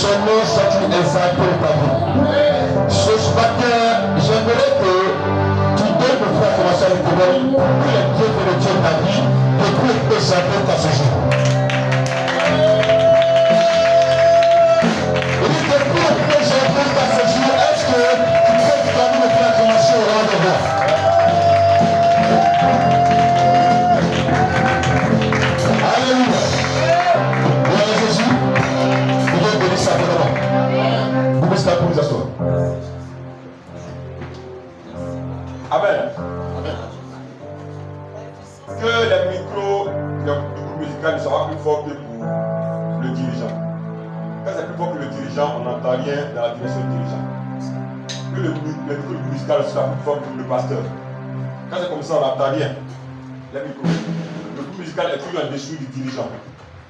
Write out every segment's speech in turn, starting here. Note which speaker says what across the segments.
Speaker 1: son nom soit exalté au tableau. Ce matin, j'aimerais que tu donnes le frère commencer à l'éternel tous les bienfaits de Dieu de ta vie et pour être exalté à ce jour. Il dit que pour être exalté à ce jour, est-ce que tu peux donner le frère commencer au rendez-vous? Alléluia. Gloire à Jésus. Vous devez bénir sa bonne. Vous pouvez se pour vous asseoir.
Speaker 2: Amen. Que les micros du groupe musical ne soient pas plus forts que pour le dirigeant. Quand c'est plus fort que le dirigeant, on n'entend rien dans la direction du dirigeant. Que le micro musical soit plus fort que le pasteur. Quand c'est comme ça, on n'entend rien. Les micros. Le groupe musical est toujours en dessous du dirigeant.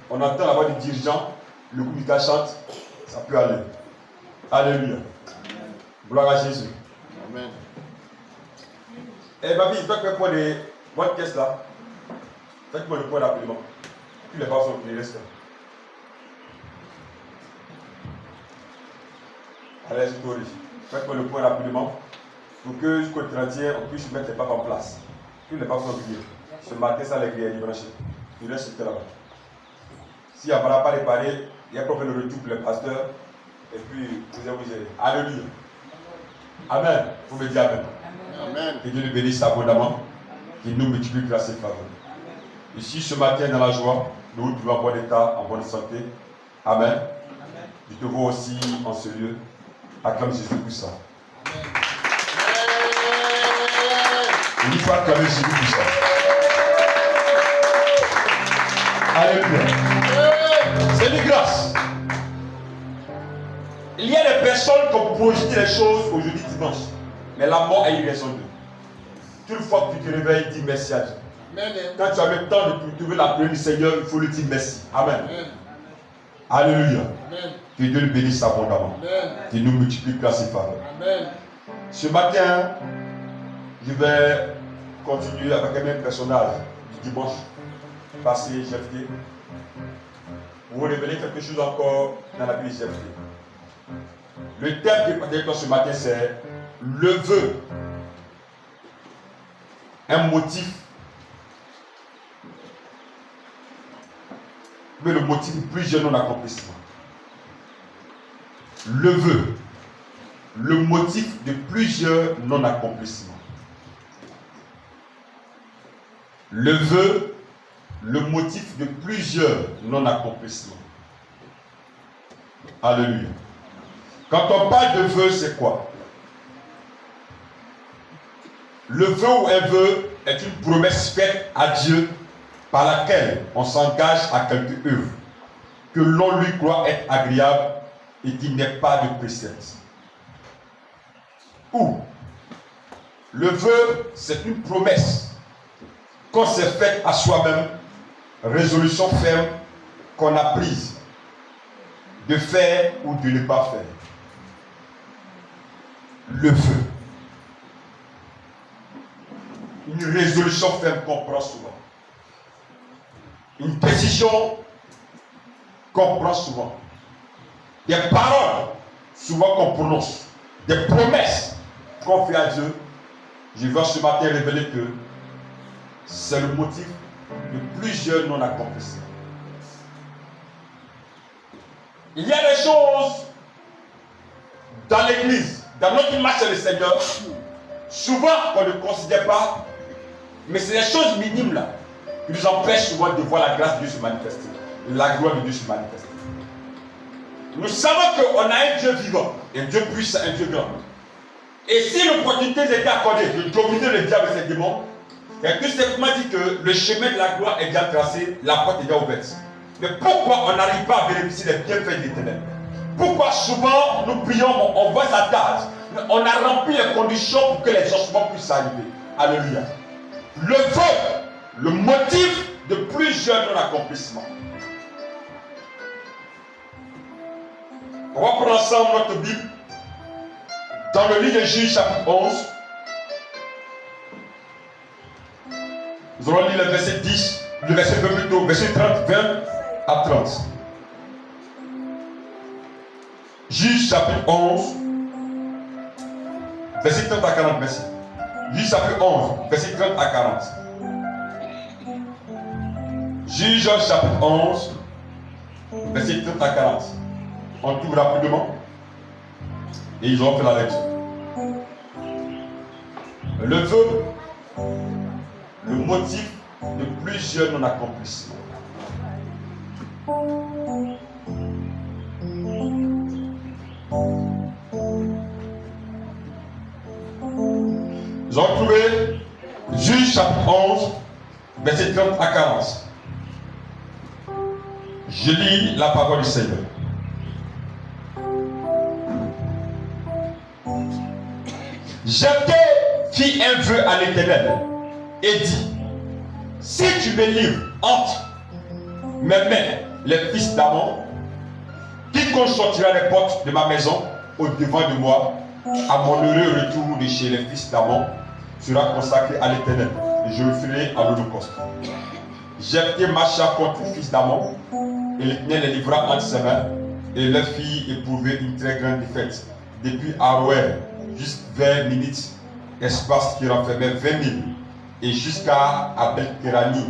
Speaker 2: On entend la voix du dirigeant, le groupe musical chante, ça peut aller. Alléluia. Gloire à Jésus.
Speaker 3: Amen.
Speaker 2: Eh ma fille, toi qui fais pour les votre caisse là, faites-moi le point rapidement. Puis les personnes qui restent. Allez, je corrige. Faites-moi le point rapidement pour que jusqu'au 31, on puisse mettre les papes en place. Tous les papes sont grillés. Ce matin, ça les grillés, ils branchés. Ils restent là-bas. Si on ne va pas réparer, il y a qu'on fait le retour pour les pasteurs. Et puis, vous allez vous gérer. Alléluia. Amen. Vous me dites Amen.
Speaker 3: Amen.
Speaker 2: Que Dieu nous bénisse abondamment, qu'il nous multiplie grâce et faveur. Ici, ce matin, dans la joie, nous vivons en bon état, en bonne santé. Amen. Je te vois aussi en ce lieu. Acclame Jésus pour ça. Il faut acclamer Jésus pour ça. Alléluia. C'est une grâce. Il y a des personnes qui ont projeté les choses aujourd'hui dimanche. Mais la mort a eu raison d'eux. Toute fois que tu te réveilles, dis merci à Dieu. Quand tu as le temps de trouver la prière du Seigneur, il faut lui dire merci. Amen. Alléluia. Que Dieu le bénisse abondamment. Qu'il nous multiplie grâce et faveur. Ce matin, je vais continuer avec un même personnage du dimanche passé, Jephthé. Pour vous révéler quelque chose encore dans la vie de Jephthé. Le thème que je vais ce matin, c'est le vœu. Un motif. Mais le motif de plusieurs non-accomplissements. Le vœu. Le motif de plusieurs non-accomplissements. Le vœu. Le motif de plusieurs non-accomplissements. Alléluia. Quand on parle de vœu, c'est quoi? Le vœu ou un vœu est une promesse faite à Dieu par laquelle on s'engage à quelque œuvre que l'on lui croit être agréable et qui n'est pas de précepte. Ou le vœu, c'est une promesse qu'on s'est faite à soi-même, résolution ferme qu'on a prise de faire ou de ne pas faire. Le vœu. Une résolution ferme qu'on prend souvent. Une décision qu'on prend souvent. Des paroles souvent qu'on prononce. Des promesses qu'on fait à Dieu. Je vais ce matin révéler que c'est le motif de plusieurs non-accomplissements. Il y a des choses dans l'église, dans notre marche avec le Seigneur, souvent on ne considère pas, mais c'est des choses minimes là qui nous empêchent souvent de voir la grâce de Dieu se manifester, la gloire de Dieu se manifester. Nous savons qu'on a un Dieu vivant, un Dieu puissant, un Dieu grand. Et si l'opportunité était accordée de dominer le diable et ses démons, il y a tout simplement dit que le chemin de la gloire est déjà tracé, la porte est déjà ouverte. Mais pourquoi on n'arrive pas à bénéficier des bienfaits de l'Éternel? Pourquoi souvent nous prions, on voit sa tâche, on a rempli les conditions pour que les ossements puissent arriver. Alléluia. Le vœu, le motif de plusieurs non-accomplissements. On va prendre ensemble notre Bible dans le livre de Juge chapitre 11. Nous allons lire le verset 10, le verset 20 plutôt, verset 30, 20 à 30. Juge chapitre 11, verset 30 à 40, merci. Juge chapitre 11, verset 30 à 40. Juge chapitre 11, verset 30 à 40. On trouve rapidement. Et ils ont fait la lecture. Le vœu, le motif de plusieurs non-accomplissements. Ils ont trouvé Juge chapitre 11, verset 30 à 40. Je lis la parole du Seigneur. Jephthé fit un vœu à l'Éternel et dit: si tu me livres entre mes mains les fils d'Amon, quiconque sortira les portes de ma maison au devant de moi, à mon heureux retour de chez les fils d'Amon, sera consacré à l'Éternel, et je le ferai à l'holocauste. Jephthé marcha contre les fils d'Amon, et l'Éternel les livra entre ses mains, et leur fit éprouver une très grande défaite, depuis Aroër jusqu'à Minit, espace qui renfermait 20 000, et jusqu'à Abel-Kerani,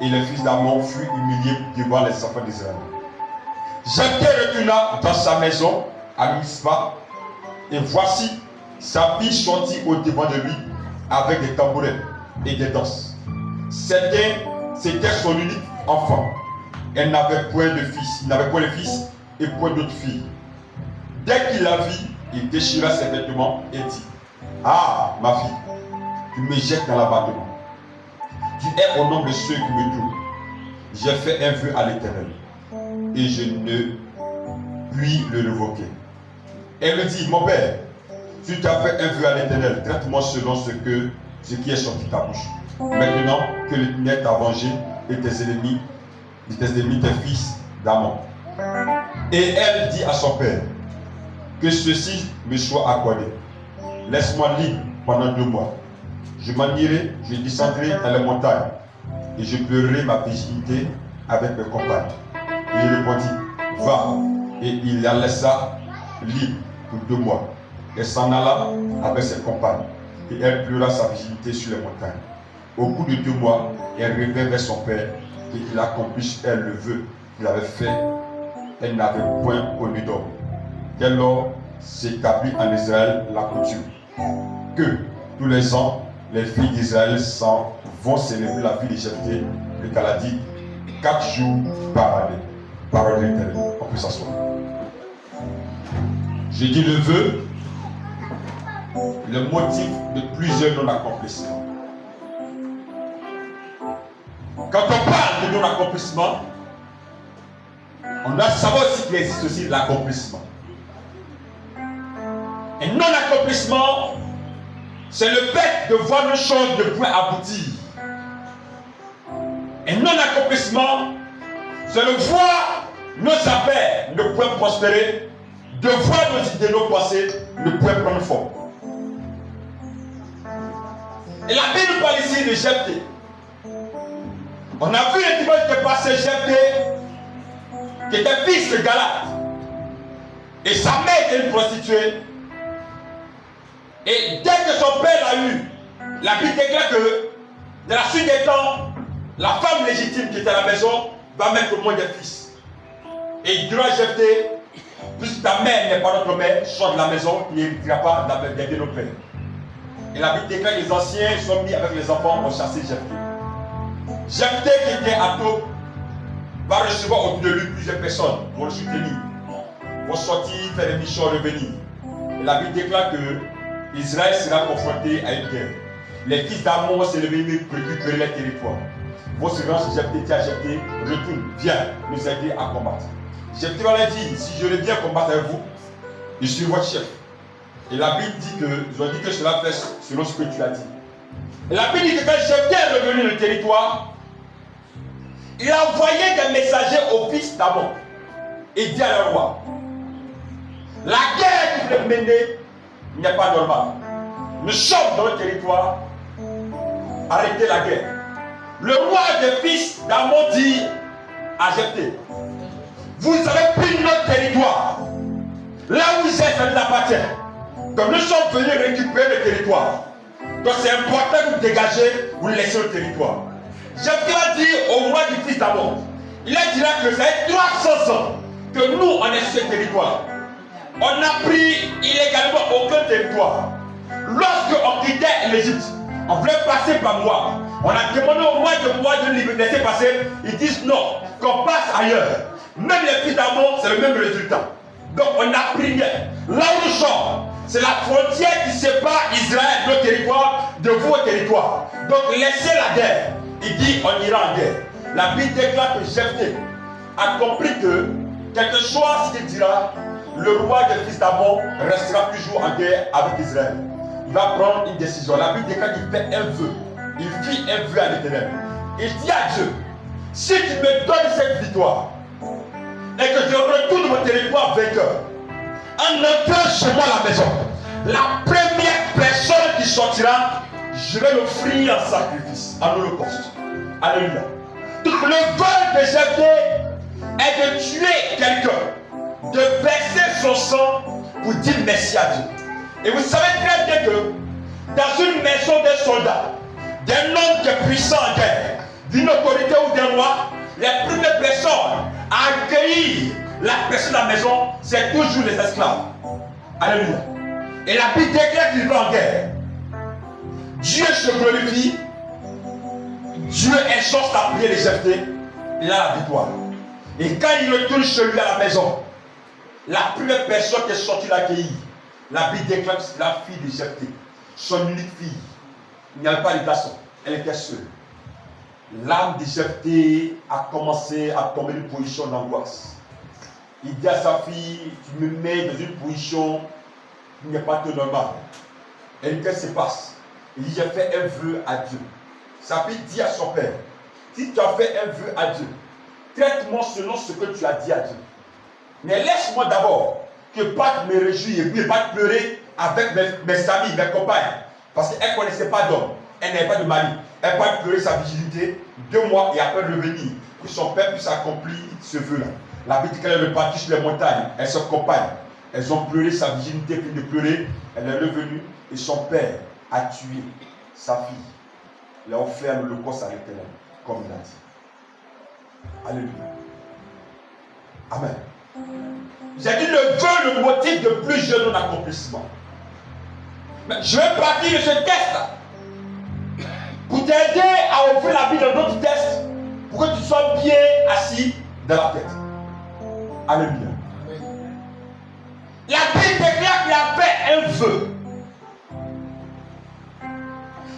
Speaker 2: et les fils d'Amon furent humiliés devant les enfants d'Israël. Jephthé retourna dans sa maison à Mispa, et voici, sa fille sortit au devant de lui avec des tambourins et des danses. C'était son unique enfant. Elle n'avait point de fils, il n'avait point de fils et point d'autre fille. Dès qu'il la vit, il déchira ses vêtements et dit: ah, ma fille, tu me jettes dans l'abattement. Tu es au nombre de ceux qui me trouvent. J'ai fait un vœu à l'Éternel et je ne puis le révoquer. Elle me dit: mon père, si tu as fait un vœu à l'Éternel, traite-moi selon ce qui est sorti de ta bouche. Maintenant que l'Éternel t'a vengé et tes ennemis, tes fils d'Amon. Et elle dit à son père: que ceci me soit accordé. Laisse-moi libre pendant 2 mois. Je m'en irai, je descendrai dans les montagnes et je pleurerai ma virginité avec mes compagnes. Et il répondit: va. Et il la laissa libre pour 2 mois. Elle s'en alla avec ses compagnes et elle pleura sa virginité sur les montagnes. Au bout de 2 mois, elle revint vers son père et il accomplisse elle le vœu qu'il avait fait. Elle n'avait point connu d'homme. Dès lors s'établit en Israël la coutume que tous les ans, les filles d'Israël vont célébrer la vie de Jephthé le Galadite 4 jours par année. Parole de l'Éternel. On peut s'asseoir. Je dis le vœu, le motif de plusieurs non-accomplissements. Quand on parle de non-accomplissement, on doit savoir aussi qu'il existe aussi l'accomplissement. Un non-accomplissement, c'est le fait de voir nos choses de point aboutir. Un non-accomplissement, c'est de voir nos affaires ne point prospérer, de voir nos idées, nos pensées ne point prendre forme. Et la Bible parle ici de Jephthé. On a vu le dimanche qui est passé Jephthé, qui était fils de Galate. Et sa mère était une prostituée. Et dès que son père l'a eu, la Bible déclare que, dans la suite des temps, la femme légitime qui était à la maison va mettre au monde des fils. Et il dira à Jephthé: puisque ta mère n'est pas notre mère, sors de la maison, tu n'hériteras pas d'aider nos pères. Et la Bible déclare que les anciens sont mis avec les enfants pour chasser Jephthé. Jephthé qui était à Tob va recevoir autour de lui plusieurs personnes pour le soutenir, pour sortir, faire des missions, revenir. Et la Bible déclare que Israël sera confronté à une guerre. Les fils d'Amon vont se lever pour récupérer les territoires. Vont se rendre sur Jephthé, Jephthé, retourne, viens nous aider à combattre. Jephthé va leur dire: si je veux bien combattre avec vous, je suis votre chef. Et la Bible dit que, ils ont dit que cela fait selon ce que tu as dit. Et la Bible dit que quand Jephthé est revenu dans le territoire, il a envoyé des messagers aux fils d'Amon et dit à leur roi: la guerre que vous voulez mener n'est pas normale. Nous sommes dans le territoire, arrêtez la guerre. Le roi des fils d'Amon dit à Jephthé: vous avez pris notre territoire, ça nous appartient. Donc nous sommes venus récupérer le territoire. Donc c'est important que vous dégagez, vous laissez le territoire. Jephthé a dit au roi du fils d'Amon, il a dit là que ça fait 300 ans que nous on est sur ce territoire. On n'a pris illégalement aucun territoire. Lorsque on quittait l'Égypte, on voulait passer par moi. On a demandé au roi de nous laisser passer. Ils disent non, qu'on passe ailleurs. Même les fils d'Amon, c'est le même résultat. Donc on n'a pris rien. Là où nous sommes, c'est la frontière qui sépare Israël, nos territoires, de vos territoires. Donc laissez la guerre. Il dit on ira en guerre. La Bible déclare que Jephthé a compris que, quel que soit ce qu'il dira, le roi des fils d'Amon restera toujours en guerre avec Israël. Il va prendre une décision. La Bible déclare qu'il fait un vœu. Il fit un vœu à l'Éternel. Il dit à Dieu, si tu me donnes cette victoire et que je retourne mon territoire vainqueur, en entrant chez moi à la maison, la première personne qui sortira, je vais l'offrir en sacrifice, en holocauste. Alléluia. Donc le vœu de Jephthé est de tuer quelqu'un, de verser son sang pour dire merci à Dieu. Et vous savez très bien que dans une maison d'un soldat, d'un homme qui est puissant en guerre, d'une autorité ou d'un roi, les premières personnes à accueillir la personne de la maison, c'est toujours les esclaves. Alléluia. Et la Bible déclare qu'il va en guerre. Dieu se glorifie. Dieu exauce la prière de Jephthé. Il a la victoire. Et quand il retourne chez lui à la maison, la première personne qui est sortie l'accueillir, la Bible déclare que c'est la fille de Jephthé, son unique fille. Il n'y avait pas de garçon, elle était seule. L'âme de Jephthé a commencé à tomber dans une position d'angoisse. Il dit à sa fille, tu me mets dans une position qui n'est pas tout normale. Et qu'est-ce qui se passe? Il dit, j'ai fait un vœu à Dieu. Sa fille dit à son père, si tu as fait un vœu à Dieu, traite-moi selon ce que tu as dit à Dieu. Mais laisse-moi d'abord que Pâques me réjouisse et puis pas pleurer avec mes amis, mes compagnes. Parce qu'elle ne connaissait pas d'homme, elle n'avait pas de mari. Elle va pleurer sa virginité 2 mois et après revenir. Que son père puisse accomplir ce vœu-là. La Bible dit qu'elle est repartie sur les montagnes. Elles se compagnent. Elles ont pleuré sa virginité, puis de pleurer. Elle est revenue et son père a tué sa fille. Il a offert l'holocauste à l'Éternel, comme il a dit. Alléluia. Amen. J'ai dit le vœu, le motif de plusieurs non-accomplissements. Mais je vais partir de ce test-là pour t'aider à ouvrir la Bible dans d'autres tests pour que tu sois bien assis dans la tête. Alléluia. La Bible déclare qu'il a fait un vœu.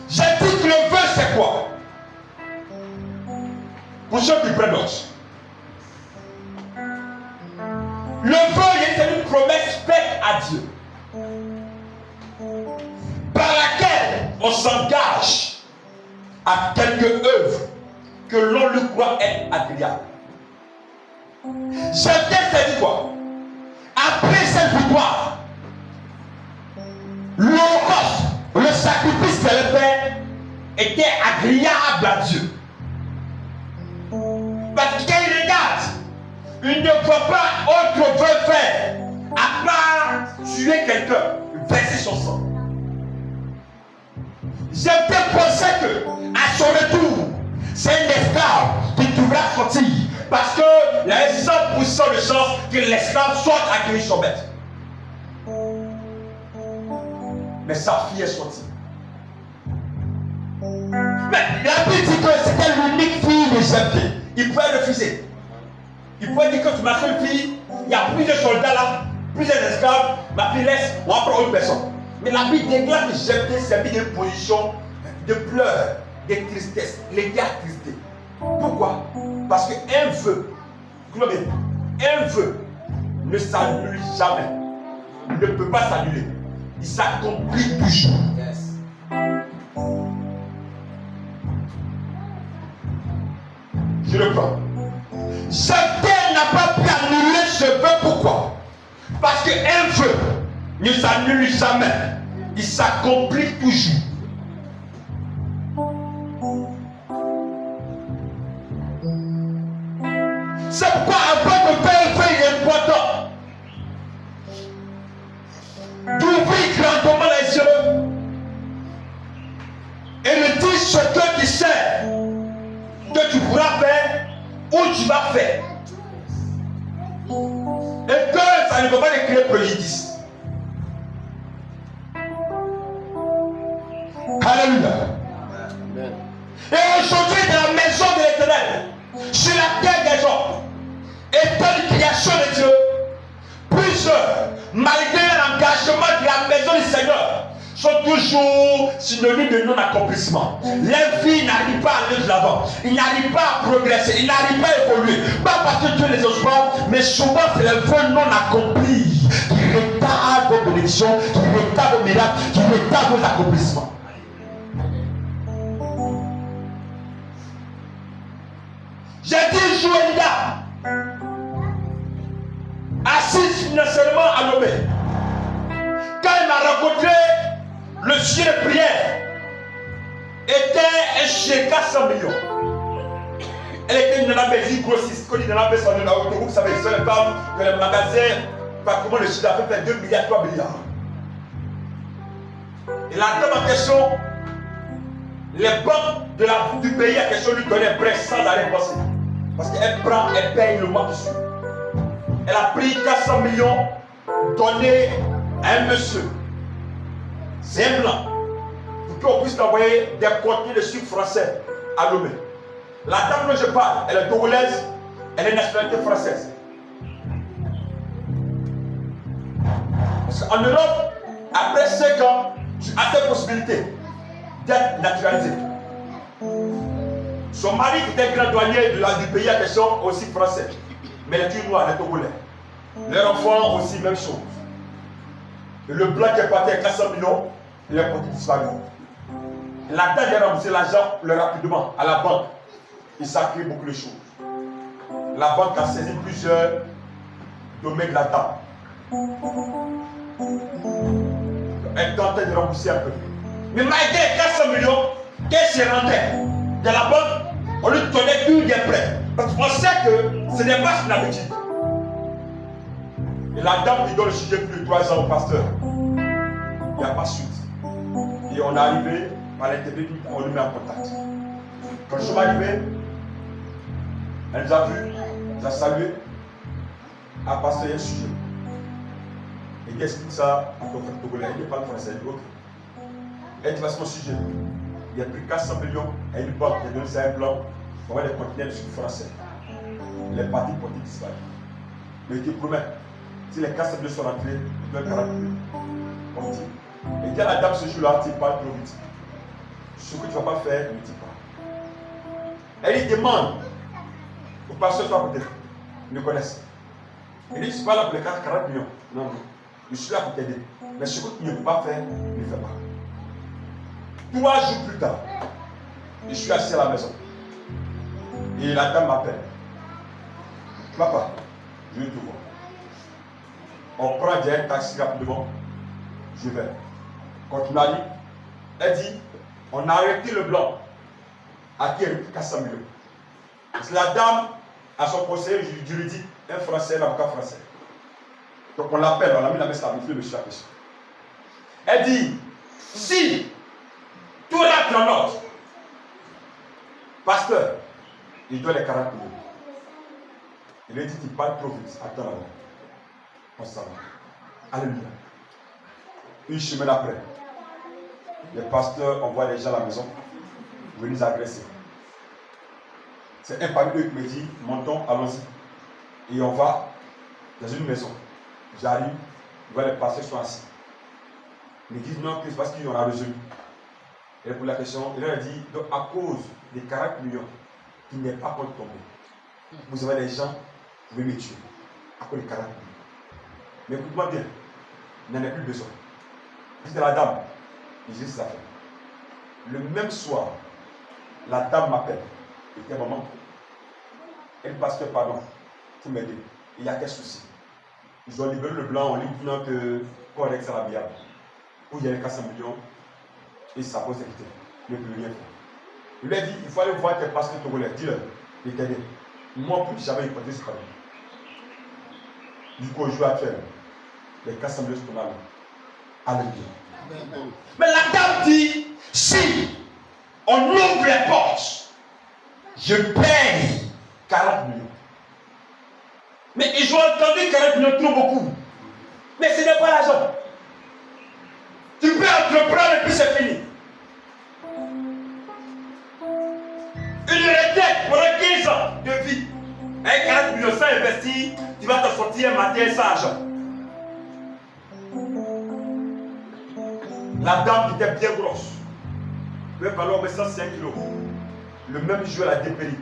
Speaker 2: J'ai dit que le vœu c'est quoi? Pour ceux qui prennent note. Le vœu c'est une promesse faite à Dieu, par laquelle on s'engage à quelque œuvre que l'on lui croit être agréable. Jephthé s'est dit quoi? Après cette victoire, l'holocauste, le sacrifice qu'elle fait était agréable à Dieu. Parce qu'il regarde, il ne peut pas autre vœu faire à part tuer quelqu'un, verser son sang. Jephthé pensait que à son retour, c'est un esclave qui devra sortir. Parce qu'il y a 100% de chance que l'esclave soit accueilli son maître. Mais sa fille est sortie. Mais la Bible dit que c'était l'unique fille de Jephthé. Il pouvait refuser. Il pouvait dire que tu m'as fait une fille, il y a plusieurs soldats là, plusieurs esclaves, ma fille laisse, on va prendre une personne. Mais la Bible déclare que Jephthé s'est mis dans une position de pleurs, de tristesse. Il était attristé. Pourquoi? Parce qu'un vœu, un vœu ne s'annule jamais. Il ne peut pas s'annuler. Il s'accomplit toujours. Yes. Je le prends. Jephthé n'a pas pu annuler ce vœu. Pourquoi? Parce qu'un vœu ne s'annule jamais. Il s'accomplit toujours. C'est pourquoi avant de faire un vœu, il est important tu vas faire et que ça ne va pas te créer préjudice. Alléluia.
Speaker 3: Amen.
Speaker 2: Et aujourd'hui, dans la maison de l'Éternel, sur la terre des gens, étant une création de Dieu, plusieurs, malgré l'engagement de la maison du Seigneur, sont toujours synonymes de non-accomplissement. Les vies n'arrivent pas à aller de l'avant. Ils n'arrivent pas à progresser. Ils n'arrivent pas à évoluer. Pas parce que Dieu les ose pas, mais souvent c'est les vœux non accomplis qui retardent vos bénédictions, qui retardent vos miracles, qui retardent vos accomplissements. J'ai dit un jour une dame assise financièrement à Lomé. Quand elle m'a rencontré, le sujet de prière était un chèque à 100 millions. Elle était une nana-bélie grossiste. Quand il y en a besoin de la autoroute, vous savez, c'est les femmes que les magasins, par comment le chiffre d'affaires fait 2 milliards, 3 milliards. Et la dame en question, les banques du pays en question lui donnaient un prêt sans arrêt possible. Parce qu'elle prend, elle paye le mois dessus. Elle a pris 400 millions donnés à un monsieur. C'est un blanc. Pour qu'on puisse envoyer des contenus de sucre français à Lomé. La dame dont je parle, elle est togolaise, elle est nationalité française. Parce qu'en Europe, après 5 ans, tu as cette possibilité d'être naturalisé. Son mari qui était grand douanier du pays en question, aussi français. Mais les Turcs noirs, les Togolais. Leurs enfants aussi, même chose. Et le blanc qui est parti avec 400 millions, il est parti disparu. La dame a remboursé l'argent rapidement à la banque. Il s'accrit beaucoup de choses. La banque a saisi plusieurs domaines de la dame. Elle tentait de rembourser un peu. Mais malgré les 400 millions, qu'elle se rendait de la banque, on lui donnait une des prêts. Parce qu'on sait que ce n'est pas son habitude. Et la dame qui donne le sujet plus de 3 ans au pasteur. Il n'y a pas de suite. Et on est arrivé, par l'intermédiaire, on nous met en contact. Quand je suis arrivé, elle nous a vus, nous a salué, a passé un sujet. Et qu'est-ce que ça a fait Togolais? Il n'est pas le français, il dit ok. Elle dit voici mon sujet. Il a pris 400 millions à une banque, il a donné ça à un blanc, pour avoir des conteneurs de sucre français. Les partis politiques disparus. Mais il te promet, si les 400 millions sont rentrés, il doit 40 millions. On dit. Et dit à la dame ce jour-là, tu parles trop vite. Ce que tu ne vas pas faire, ne dis pas. Elle lui demande au pasteur soit à côté. Ils me connaissent. Il dit, je ne suis pas là pour les 40 millions. Non, non. Je suis là pour t'aider. Mais ce que tu ne peux pas faire, ne le fais pas. 3 jours plus tard, je suis assis à la maison. Et la dame m'appelle. Papa, je vais te voir. On prend un taxi rapidement. Je vais. Quand on arrive, elle dit, on a arrêté le blanc à qui elle a pris 400 millions. Parce que la dame, à son conseiller juridique, un français, un avocat français. Donc on l'appelle, on a mis la messe à le monsieur à question. Elle dit, si tout rentre en ordre, pasteur, il doit les 40 millions. Il a dit, tu parles trop vite, attends là-bas. On s'en va. Alléluia. Une semaine après, les pasteurs envoient les gens à la maison pour venir nous agresser. C'est un parmi eux qui me dit, montons, allons-y. Et on va dans une maison. J'arrive, je vois les pasteurs sont assis. Ils me disent non, c'est parce qu'ils ont résolu. Et pour la question, il leur a dit, donc à cause des 40 millions qui n'est pas encore tombé, vous avez des gens qui veulent me tuer à cause des 40 millions. Mais écoute-moi bien, il n'en a plus besoin. Dites à la dame, il dit ça fait. Le même soir, la dame m'appelle. Elle dit maman, elle dit pasteur, pardon, pour m'aider. Il y a quel souci? Ils ont libéré le blanc en lui disant que qu'on est extravagant. Où il y a les 400 millions, et ça pose l'équité. Il ne peut rien faire. Il lui a dit, il faut aller voir tes pasteurs togolais, dis-leur, de t'aider. Moi, plus jamais il peut se parler. Du coup, au jour actuel, les 400 millions sont là. Alléluia. Mais la dame dit, si on ouvre les portes, je paye 40 millions. Mais ils ont entendu 40 millions trop beaucoup. Mais ce n'est pas l'argent. Tu peux entreprendre et puis c'est fini. Une retraite pendant 15 ans de vie. Avec 40 millions sans investir, tu vas te sortir un matin sans argent. La dame qui était bien grosse peut valoir 105 kilos. Le même jour, elle a dépéri.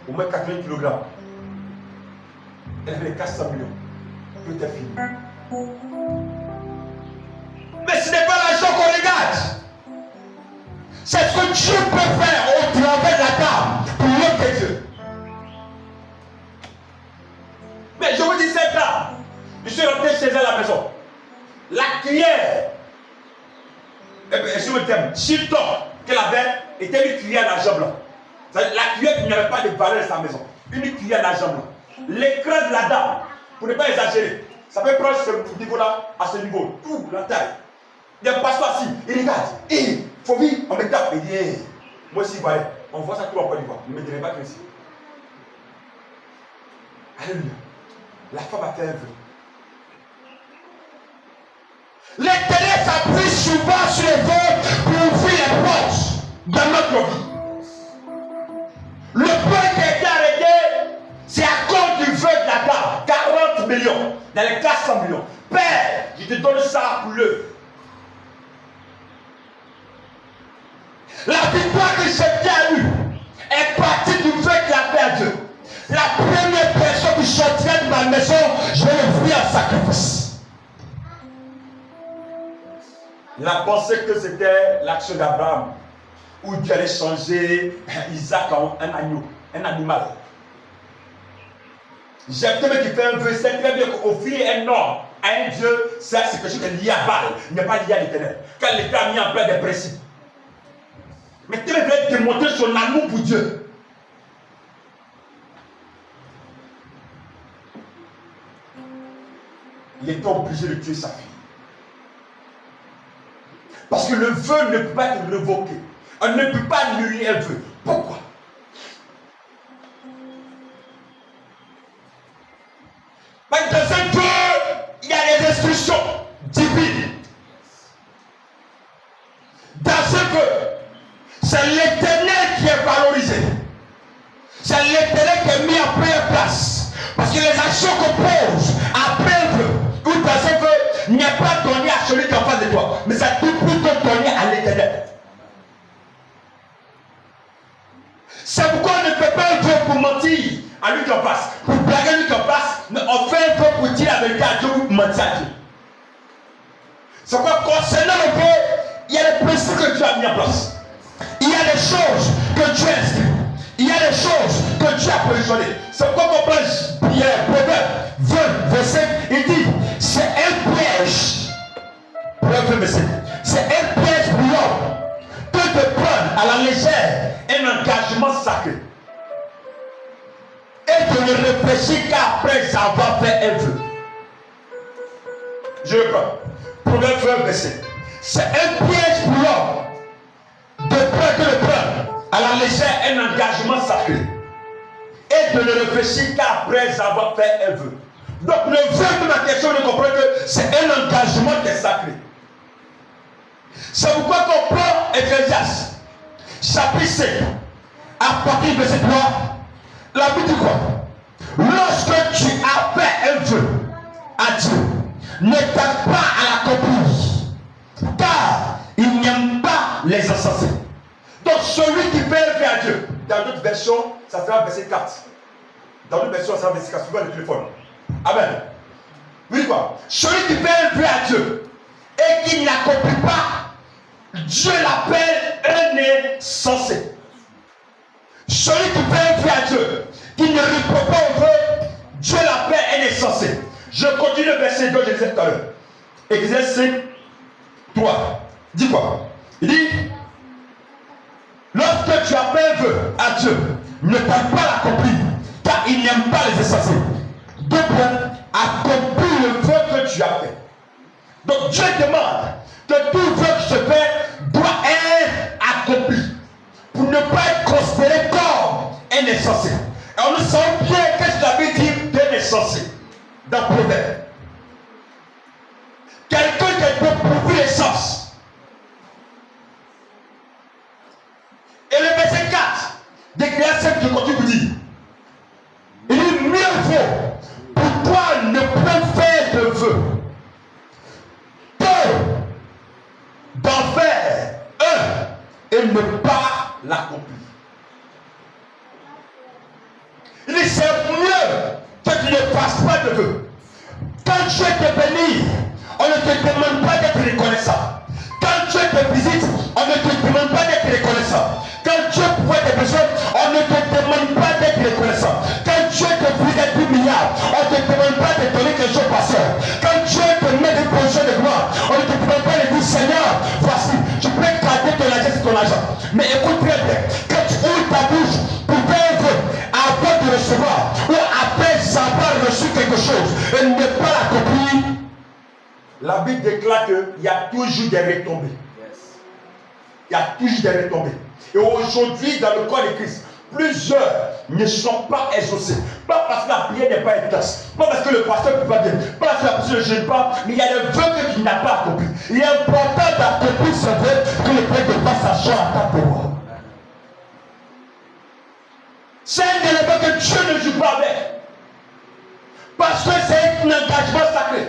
Speaker 2: Au moins 80 kg. Elle avait 400 millions. Tout est fini. Mais ce n'est pas l'argent qu'on regarde. C'est ce que Dieu peut faire au travers de la dame pour l'autre Dieu. Mais je vous dis cette dame, je suis rentré chez elle à la maison. La cuillère, excusez-moi le terme, Chilton qu'elle avait était une cuillère d'argent blanc. La cuillère qui n'avait pas de valeur dans sa maison. Une cuillère d'argent blanc. L'écran de la dame, pour ne pas exagérer, ça peut prendre ce niveau-là à ce niveau, tout, la taille. Il y a un pasteur assis, il regarde, il faut vivre, on me tape, il dit, hey, moi aussi, voilà, on voit ça tout en Côte d'Ivoire, ne me direz pas que ici. Alléluia. La femme a fait un vœu. L'Éternel s'appuie souvent sur les vœux pour ouvrir les portes dans notre vie. Le point qui a été arrêté, c'est à cause du vœu de la dame. 40 millions, dans les 400 millions. Père, je te donne ça pour l'œuvre. La victoire que j'ai eue est partie du vœu qu'il a fait à Dieu. La première personne qui sortirait de ma maison, je vais l'offrir en sacrifice. Il a pensé que c'était l'action d'Abraham, où Dieu allait changer Isaac en un agneau, un animal. Jephthé qui fait un vœu, c'est très bien qu'offrir un homme à un Dieu, c'est quelque chose qui est lié à Baal, il n'est pas lié à l'Éternel. Quand l'État a mis en place des principes. Mais tu veux démontrer son amour pour Dieu. Il était obligé de tuer sa fille. Parce que le vœu ne peut pas être révoqué. On ne peut pas annuler un vœu. Pourquoi? Parce que dans un vœu, il y a des instructions divines. Dans ce vœu, c'est l'Éternel qui est valorisé. C'est l'Éternel qui est mis en première place. Parce que les actions qu'on pose après un vœu, ou dans un vœu, n'est pas donné à celui qui est en face de toi, mais c'est tout plutôt donné à l'Éternel. C'est pourquoi on ne fait pas un vœu pour mentir à lui qui en face, pour blaguer à lui qui en face, mais on fait un vœu pour dire la vérité à Dieu ou mentir à Dieu. C'est pourquoi concernant le vœu, il y a les principes que Dieu a mis en place. Il y a des choses que Dieu a inscrit. Il y a des choses que Dieu a positionnées. C'est pourquoi on prend Pierre, Proverbe 20, verset, il dit, c'est un piège. Proverbe 25. C'est un piège pour l'homme que de prendre à la légère un engagement sacré. Et de ne réfléchir qu'après avoir fait un vœu. Je reprends. Proverbe 20, verset. C'est un piège pour l'homme de prendre à la légère un engagement sacré et de ne réfléchir qu'après avoir fait un vœu. Donc le vœu de ma question, de comprendre que c'est un engagement qui est sacré. C'est pourquoi qu'on prend Ecclésiaste, chapitre 5, à partir de verset 3, la Bible dit quoi? Lorsque tu as fait un vœu à Dieu, ne tarde pas à l'accomplir, car il n'aime pas les insensés. Donc celui qui fait un vœu à Dieu, dans d'autres versions, ça sera verset 4. Dans d'autres versions, ça sera verset 4, souvent le téléphone. Amen. Oui quoi? Celui qui fait un vœu à Dieu et qui n'accomplit pas, Dieu l'appelle un insensé. Celui qui fait un vœu à Dieu, qui ne répond pas au vœu, Dieu l'appelle un insensé. Je continue le verset 2, je disais tout à l'heure. Ecclésiaste 5, 3. Dis quoi? Il dit, lorsque tu as fait un vœu à Dieu, ne tarde pas à l'accomplir, car il n'aime pas les insensés. Deux points, accomplis le vœu que tu as fait. Donc Dieu demande que tout vœu qui se fait doit être accompli pour ne pas être considéré comme un insensé. Et on nous sent bien qu'est-ce que la Bible dit d'un insensé, dans Proverbe. Quelqu'un qui a éprouvé les sens. Et le verset 4 d'Ecclésiaste, je continue de vous dire. Il dit mieux vaut pour toi ne pas faire de vœux que d'en faire un et ne pas l'accomplir. Il dit c'est mieux que tu ne fasses pas de vœux. Quand Dieu te bénit, on ne te demande pas d'être reconnaissant. Quand Dieu te visite, on ne te demande pas d'être reconnaissant. Quand Dieu pourvoit tes besoins, on ne te demande pas d'être reconnaissant. Quand Dieu te prie d'être milliard, on ne te demande pas de donner quelque chose pasteur. Quand Dieu te met des positions de gloire, on ne te demande pas de dire Seigneur, voici, tu peux garder ton argent sur ton argent. Mais écoute très bien, quand tu ouvres ta bouche pour faire un vœu, avant de recevoir, ou après avoir reçu quelque chose, et ne pas l'accomplir, la Bible déclare qu'il y a toujours des retombées. Il y a toujours des retombées. Et aujourd'hui, dans le corps de Christ, plusieurs ne sont pas exaucés. Pas parce que la prière n'est pas intense, pas parce que le pasteur ne peut pas dire, pas parce que la personne ne gêne pas, mais il y a des vœux que tu n'as pas accomplis. Il est important d'accomplir ce vœu que le Père de passe sa joie à ta parole. C'est un élément que Dieu ne joue pas avec. Parce que c'est un engagement sacré.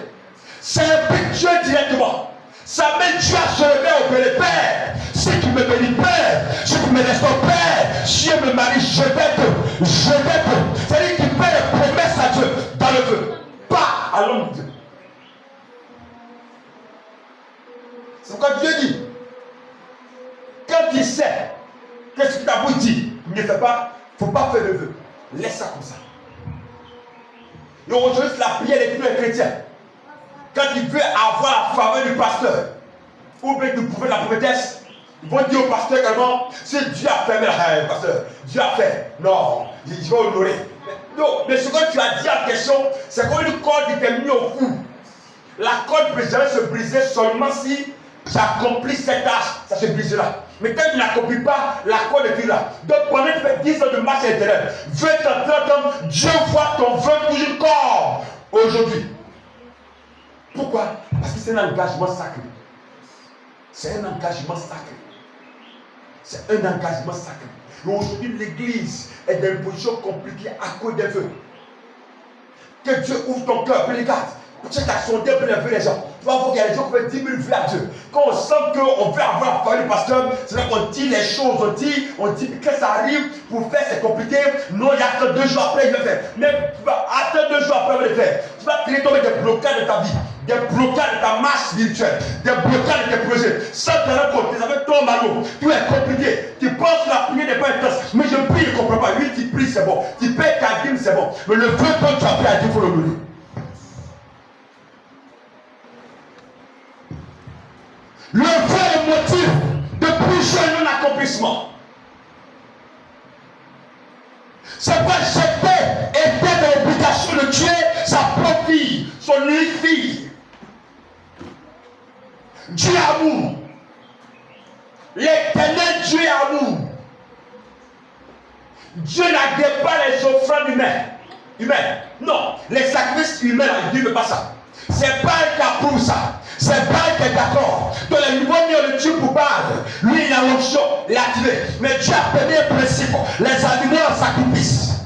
Speaker 2: C'est un but Dieu directement. Ça met Dieu à se lever au Père. Père, si tu me bénis, Père, si tu me laisses ton Père, si je me marie, je vais te. C'est-à-dire qu'il fait des promesses à Dieu dans le vœu, pas à l'homme de Dieu. C'est pourquoi Dieu dit, quand il sait qu'est-ce que ta bouche dit, il ne fait pas, il ne faut pas faire le vœu. Laisse ça comme ça. Et aujourd'hui, c'est la prière des tous les chrétiens. Quand il veut avoir la faveur du pasteur, ou bien du prophète, la prophétesse, ils vont dire au pasteur également, c'est Dieu a fait, mais pasteur, Dieu a fait. Non, je vais honorer. Non, mais ce que tu as dit en question, c'est comme une corde qui t'est mise au cou. La corde peut jamais se briser seulement si j'accomplis cette tâche, ça se brisera. Mais quand tu n'accomplis pas, la corde est plus là. Donc pendant que tu fais 10 ans de marche intérieure, 20 ans, 30 ans, Dieu voit ton vœu toujours corps aujourd'hui. Pourquoi? Parce que c'est un engagement sacré. C'est un engagement sacré. C'est un engagement sacré. Et aujourd'hui, l'église est dans une position compliquée à cause des vœux. Que Dieu ouvre ton cœur, puis regarde. Tu as sondé pour les vœux des gens. Tu vas voir qu'il y a des gens qui veulent 10 000 vœux à Dieu. Quand on sent qu'on veut avoir la parole du pasteur, c'est là qu'on dit les choses, on dit que ça arrive, pour faire c'est compliqué. Non, il y a que 2 jours après, il va faire. Mais tu vas attendre 2 jours après, il va le faire. Tu vas tirer tomber des blocages de ta vie, des blocages de ta marche spirituelle, des blocages de tes projets. Sans te rendre compte, tes affaires tombent à l'eau. Tout est compliqué. Tu penses que la prière n'est pas intense. Mais je prie, je ne comprends pas. Oui, tu pries, c'est bon. Tu payes ta dîme, c'est bon. Mais le vœu que tu as fait à Dieu, il faut le donner. Le vrai motif de plusieurs non-accomplissements. C'est pas j'étais dans l'obligation de tuer sa propre fille, son unique fille. Dieu est amour. L'éternel Dieu est amour. Dieu n'agrée pas les offrandes humaines. Non, les sacrifices humains, Dieu ne veut pas ça. C'est pas un cas pour ça. C'est pas qui est d'accord. Donc les nouveaux mis le Dieu pour parler. Lui il a l'option, il a activé. Mais Dieu a permis un principe. Les animaux en sacrifice.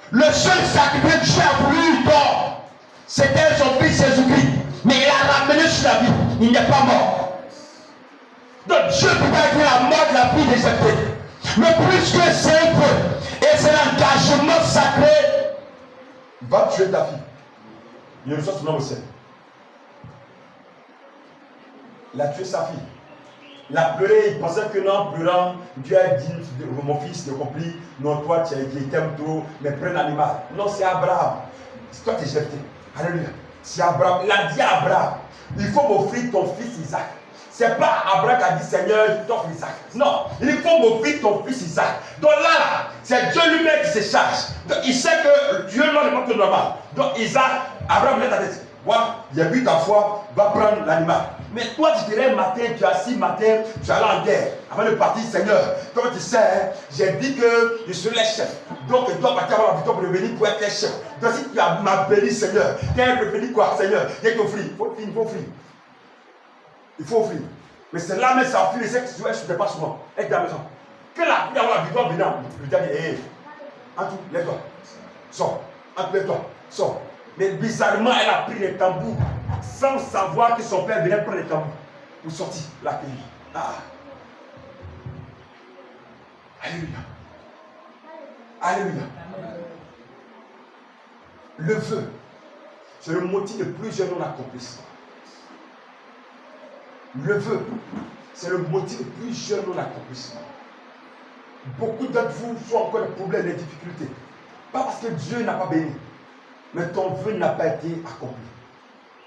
Speaker 2: Le seul sacrifice que Dieu a voulu donner, c'était son fils Jésus-Christ. Mais il a ramené sur la vie. Il n'est pas mort. Donc Dieu peut pas dire la mort de la vie des êtres. Mais plus que c'est un peu, et c'est l'engagement sacré, va tuer ta fille. Il reçoit son nom au ciel. Il a tué sa fille. Il a pleuré, il pensait que non, pleurant, Dieu a dit, mon fils, tu as compris, non, toi, tu t'aimes trop, mais prends l'animal. Non, c'est Abraham. C'est toi qui es jeté. Alléluia. C'est Abraham. Il a dit à Abraham, il faut m'offrir ton fils Isaac. C'est pas Abraham qui a dit, Seigneur, je t'offre Isaac. Non, il faut m'offrir ton fils Isaac. Donc là, c'est Dieu lui-même qui se charge. Donc il sait que Dieu n'est pas tout normal. Donc Isaac, Abraham met ta tête. Voilà, il a vu ta foi, va prendre l'animal. Mais toi, tu te lèves matin, tu es assis matin, tu es allé en guerre. Avant de partir, Seigneur, comme tu sais, hein, j'ai dit que je serai le chef. Donc, tu dois partir avoir la victoire pour revenir pour être le chef. Donc, si tu m'as béni, Seigneur, tu es revenu quoi, Seigneur? Il y a t'offrir. Il faut offrir. Il faut offrir. Mais c'est là même ça offrir, c'est que tu ne pas souvent. Être dans la maison. Que la victoire venant, je t'ai dit, hé, Antou, lève-toi. Sors. Antou, lève-toi. Sors. Mais bizarrement, elle a pris les tambours sans savoir que son père venait prendre les tambours pour sortir, l'accueillir. Ah. Alléluia. Alléluia. Le vœu, c'est le motif de plusieurs non-accomplissements. Le vœu, c'est le motif de plusieurs non-accomplissements. Beaucoup d'entre vous ont encore des problèmes, des difficultés. Pas parce que Dieu n'a pas béni, mais ton vœu n'a pas été accompli.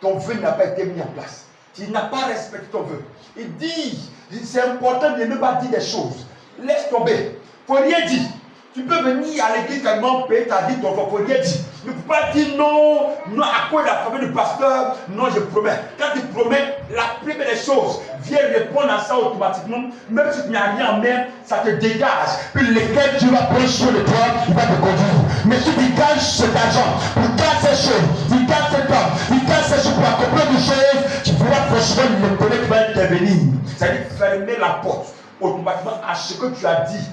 Speaker 2: Ton vœu n'a pas été mis en place. Tu n'as pas respecté ton vœu. Il dit, c'est important de ne pas dire des choses. Laisse tomber. Il ne faut rien dire. Tu peux venir à l'église tellement payer ta vie, ton vœu, il ne faut rien dire. Ne peux pas dire non, non, à cause de la famille du pasteur, non, je promets. Quand tu promets, la plupart des choses viennent répondre à ça automatiquement. Même si tu n'as rien en main, ça te dégage. Puis lesquels tu vas prendre sur le toit, il va te conduire. Mais si tu gagnes cet argent, tu gagnes ces choses, tu gagnes cet homme, tu gagnes ces choses pour accomplir des choses, tu pourras forcément le connaître qui va intervenir. C'est-à-dire fermer la porte automatiquement à ce que tu as dit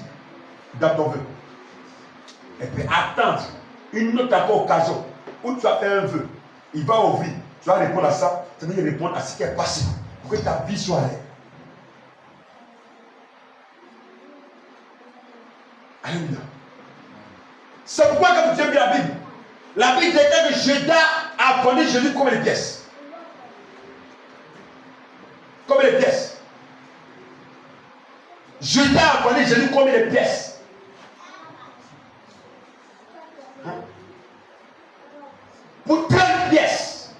Speaker 2: dans ton vœu. Et puis attendre une autre occasion où tu as fait un vœu, il va ouvrir, tu vas répondre à ça, c'est-à-dire répondre à ce qui est passé pour que ta vie soit là. Alléluia. C'est pourquoi quand tu aimes la Bible déclare que Judas a vendu Jésus comme les pièces. Comme les pièces. Judas a vendu Jésus comme les pièces. Pour 30 pièces.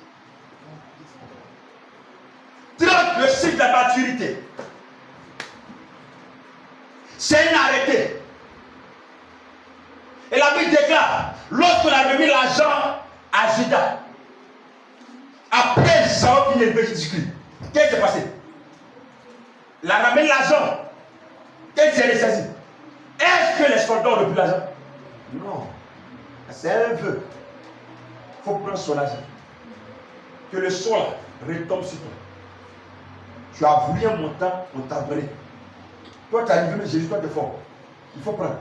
Speaker 2: 30 le cycle de la maturité. C'est un arrêté. Et la Bible déclare, lorsqu'on a remis l'argent à Judas, après Jean qui est élevé Jésus-Christ, qu'est-ce qui s'est passé? Il a ramené l'argent. Qu'est-ce qui s'est ressaisi? Est-ce que les soldats ont repris l'argent? Non. C'est un vœu. Il faut prendre son argent. Que le sol retombe sur toi. Tu as voulu un montant, on t'a donné. Toi, tu as arrivé, mais Jésus, toi, tu es fort. Il faut prendre.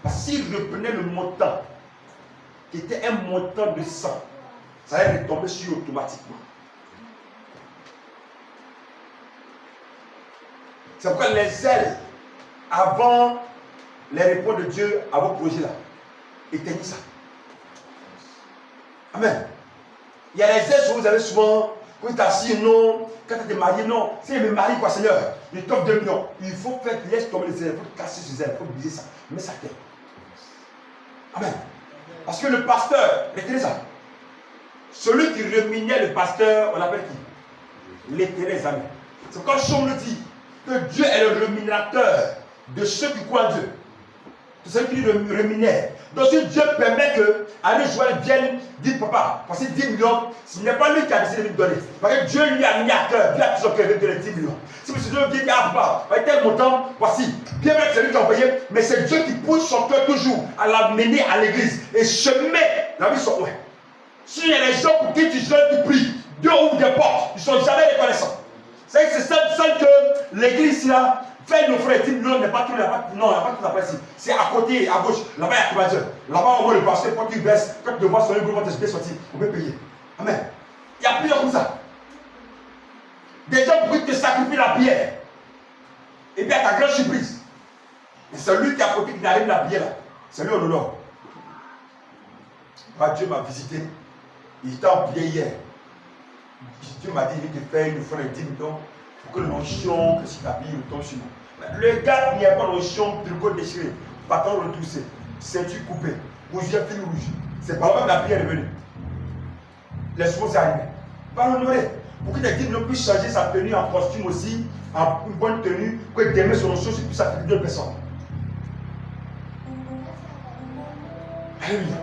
Speaker 2: Parce s'il reprenait le montant, qui était un montant de sang, ça allait retomber sur lui automatiquement. C'est pourquoi les ailes, avant les réponses de Dieu à vos projets là, éteignez ça. Amen. Il y a les ailes que vous avez souvent, quand tu es assis, non, quand tu es marié, non. Si je me marie, quoi, Seigneur, il t'offre 2 millions. Il faut faire, laisse tomber les ailes, il faut casser ces ailes, il faut briser ça. Mets ça terre. Amen. Parce que le pasteur, retenez ça. Celui qui rémunère le pasteur, on l'appelle qui? L'éternel. Amen. C'est quand Chaume le dit, que Dieu est le rémunérateur de ceux qui croient en Dieu. De ceux qui rémunèrent. Donc si Dieu permet que Alain Joël vienne dire papa, parce que 10 millions, ce n'est pas lui qui a décidé de lui donner. Parce que Dieu lui a mis à cœur, Dieu a toujours cœur de donner 10 millions. Si M. Dieu dit ah papa, avec tel montant, voici, bien vrai que c'est lui qui a envoyé, mais c'est Dieu qui pousse son cœur toujours à l'amener à l'église. Et je mets la vie sur moi. S'il y a des gens pour qui tu jeûnes, tu pries, Dieu ouvre des portes, ils ne sont jamais reconnaissants. C'est ça que l'église là, fait nos frères, 10 millions n'est pas tout, non, il n'y a pas tout après ici. C'est à côté, à gauche, là-bas il y a Combadeur. Là-bas on voit le pasteur, quand tu baisses, quand tu vois son groupe, quand tu es sorti, on peut payer. Amen. Il y a plusieurs comme ça. Des gens pour qui te sacrifient la pierre. Et puis à ta grande surprise, c'est lui qui a côté qui n'arrive la pierre là. C'est lui au nord. Dieu m'a visité, il était en prière hier. Dieu m'a dit de te faire une offrande de 10 millions pour que l'onction que si ta vie tombe sur moi. Le gars, il n'y a pas l'onction, tricot déchiré, bâton retroussé, ceinture coupée, bougier fil rouge. C'est pas même la prière est venue. Les choses arrivent. Pas l'honorer. Pour que les 10 millions puissent changer sa tenue en costume aussi, en une bonne tenue, que demain son onction puisse s'appliquer deux personnes. Alléluia.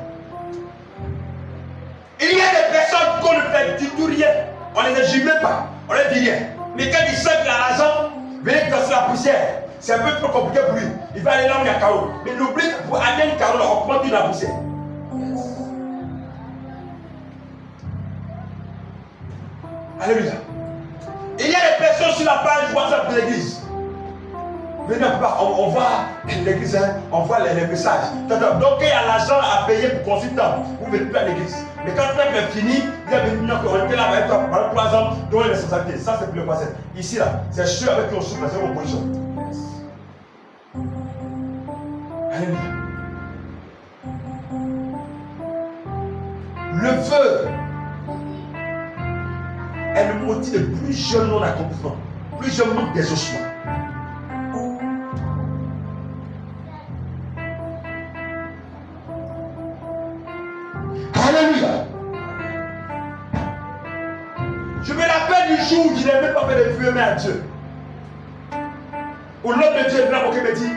Speaker 2: Il y a des personnes qu'on ne fait du tout rien. On ne les juge même pas. On ne les dit rien. Mais quand il sent qu'il a l'argent, venez danser la poussière. C'est un peu trop compliqué pour lui. Il va aller là où il y a Carreau. Mais n'oublie que pour atteindre Carreau, on augmente la poussière. Alléluia. Il y a des personnes sur la page WhatsApp de l'église. Venez, on voit l'église, hein, on voit les messages. Donc, il y a l'argent à payer pour consultant. Vous venez plus à l'église. Mais quand le temps est fini, vous avez venu, on était là avec toi pendant 3 ans, dont les responsabilités. Ça, c'est plus le passé. Ici, là, c'est ceux avec qui on souffre, c'est mon position. Alléluia. Le feu est le motif de plusieurs non-accomplissements, plusieurs manques d'exaucement.
Speaker 1: Alléluia.
Speaker 2: Je me rappelle du jour où je n'ai même pas fait de feu à Dieu. Où l'homme de Dieu me dit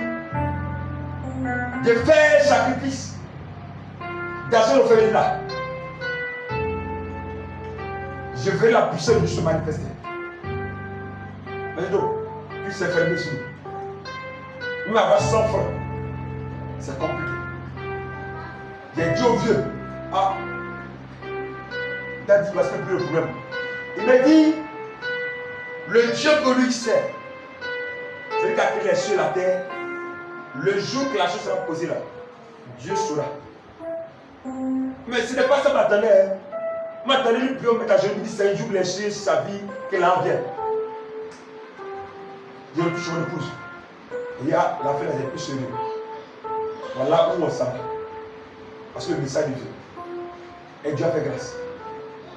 Speaker 2: de faire sacrifice dans ce phénomène là. Je veux la puissance de se manifester. Mais donc, puis c'est fermé sur nous. Nous avons 100 francs. C'est compliqué. J'ai dit au vieux, ah, il a dit, parce que plus le problème. Il m'a dit, le Dieu que lui sait, c'est lui qui a créé les cieux et la terre. Le jour que la chose sera posée là, Dieu saura. Mais ce n'est pas ça que m'attendait. Hein. M'attendait lui plus, mais quand je lui dis, c'est un jour que les cieux, sa vie, qu'elle en vient. Dieu touche mon épouse. Et il y a la fête des plus sérieux. Voilà où on s'en va. Parce que le message du Dieu. Et Dieu a fait grâce.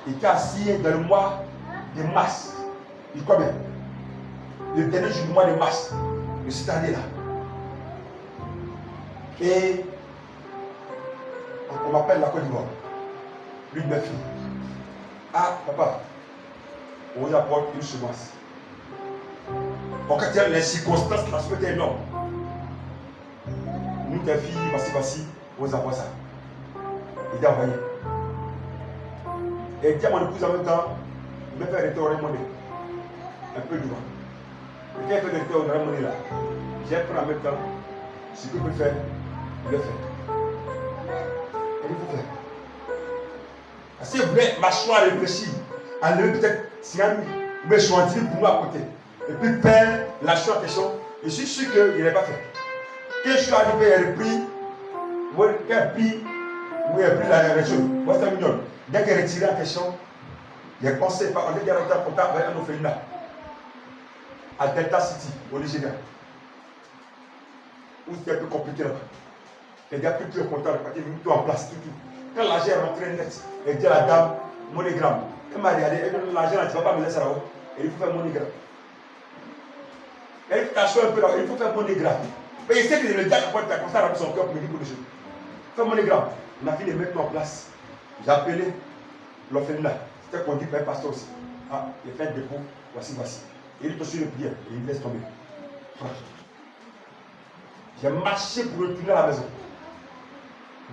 Speaker 2: Il était assis dans le mois de mars. Il croit bien. Le dernier jour du mois de mars. De cette année-là. Et on m'appelle la Côte d'Ivoire. Lui de mes filles. Ah, papa, on vous apporte une semence. Quand il y a les circonstances, la souhaite est énorme. Nous, tes filles, voici, on vous envoie ça. Il a envoyé. Et il dit à mon épouse en même temps, il me fait retourner monnaie. Un peu devant. Et quand il fait retourner monnaie là, j'ai pris en même temps ce que je peux faire, il le fait. Et il faut faire. Si vous voulez m'asseoir à réfléchir, à lever peut-être 50 000, vous pouvez choisir pour moi à côté. Et puis faire la chose en question, je suis sûr qu'il ne l'a pas fait. Quand je suis arrivé, il a repris, il a pris la région, Western Union. Dès qu'il a retiré en question, il a pensé, on est en contact avec un orphelinat à Delta City, au Nigeria. Où c'était un peu compliqué là-bas. Les gars pris tout le contact, ils ont mis tout en place, tout. Quand l'argent est rentré net, elle dit à la dame, monogramme. Elle m'a regardé, elle dit l'argent là, tu ne vas pas me laisser là-haut. Et il faut faire monogramme. Elle dit t'assois un peu là, il faut faire monogramme. Mais il sait que le diable quand tu as commencé à remplir son cœur pour me dire pour les choses. Fais monogramme. On a fini de mettre tout en place. J'ai appelé l'orphelinat. C'était conduit par un pasteur aussi. Ah, il fait un dépôt, voici. Et il te suit le prière et il laisse tomber. J'ai marché pour retourner à la maison.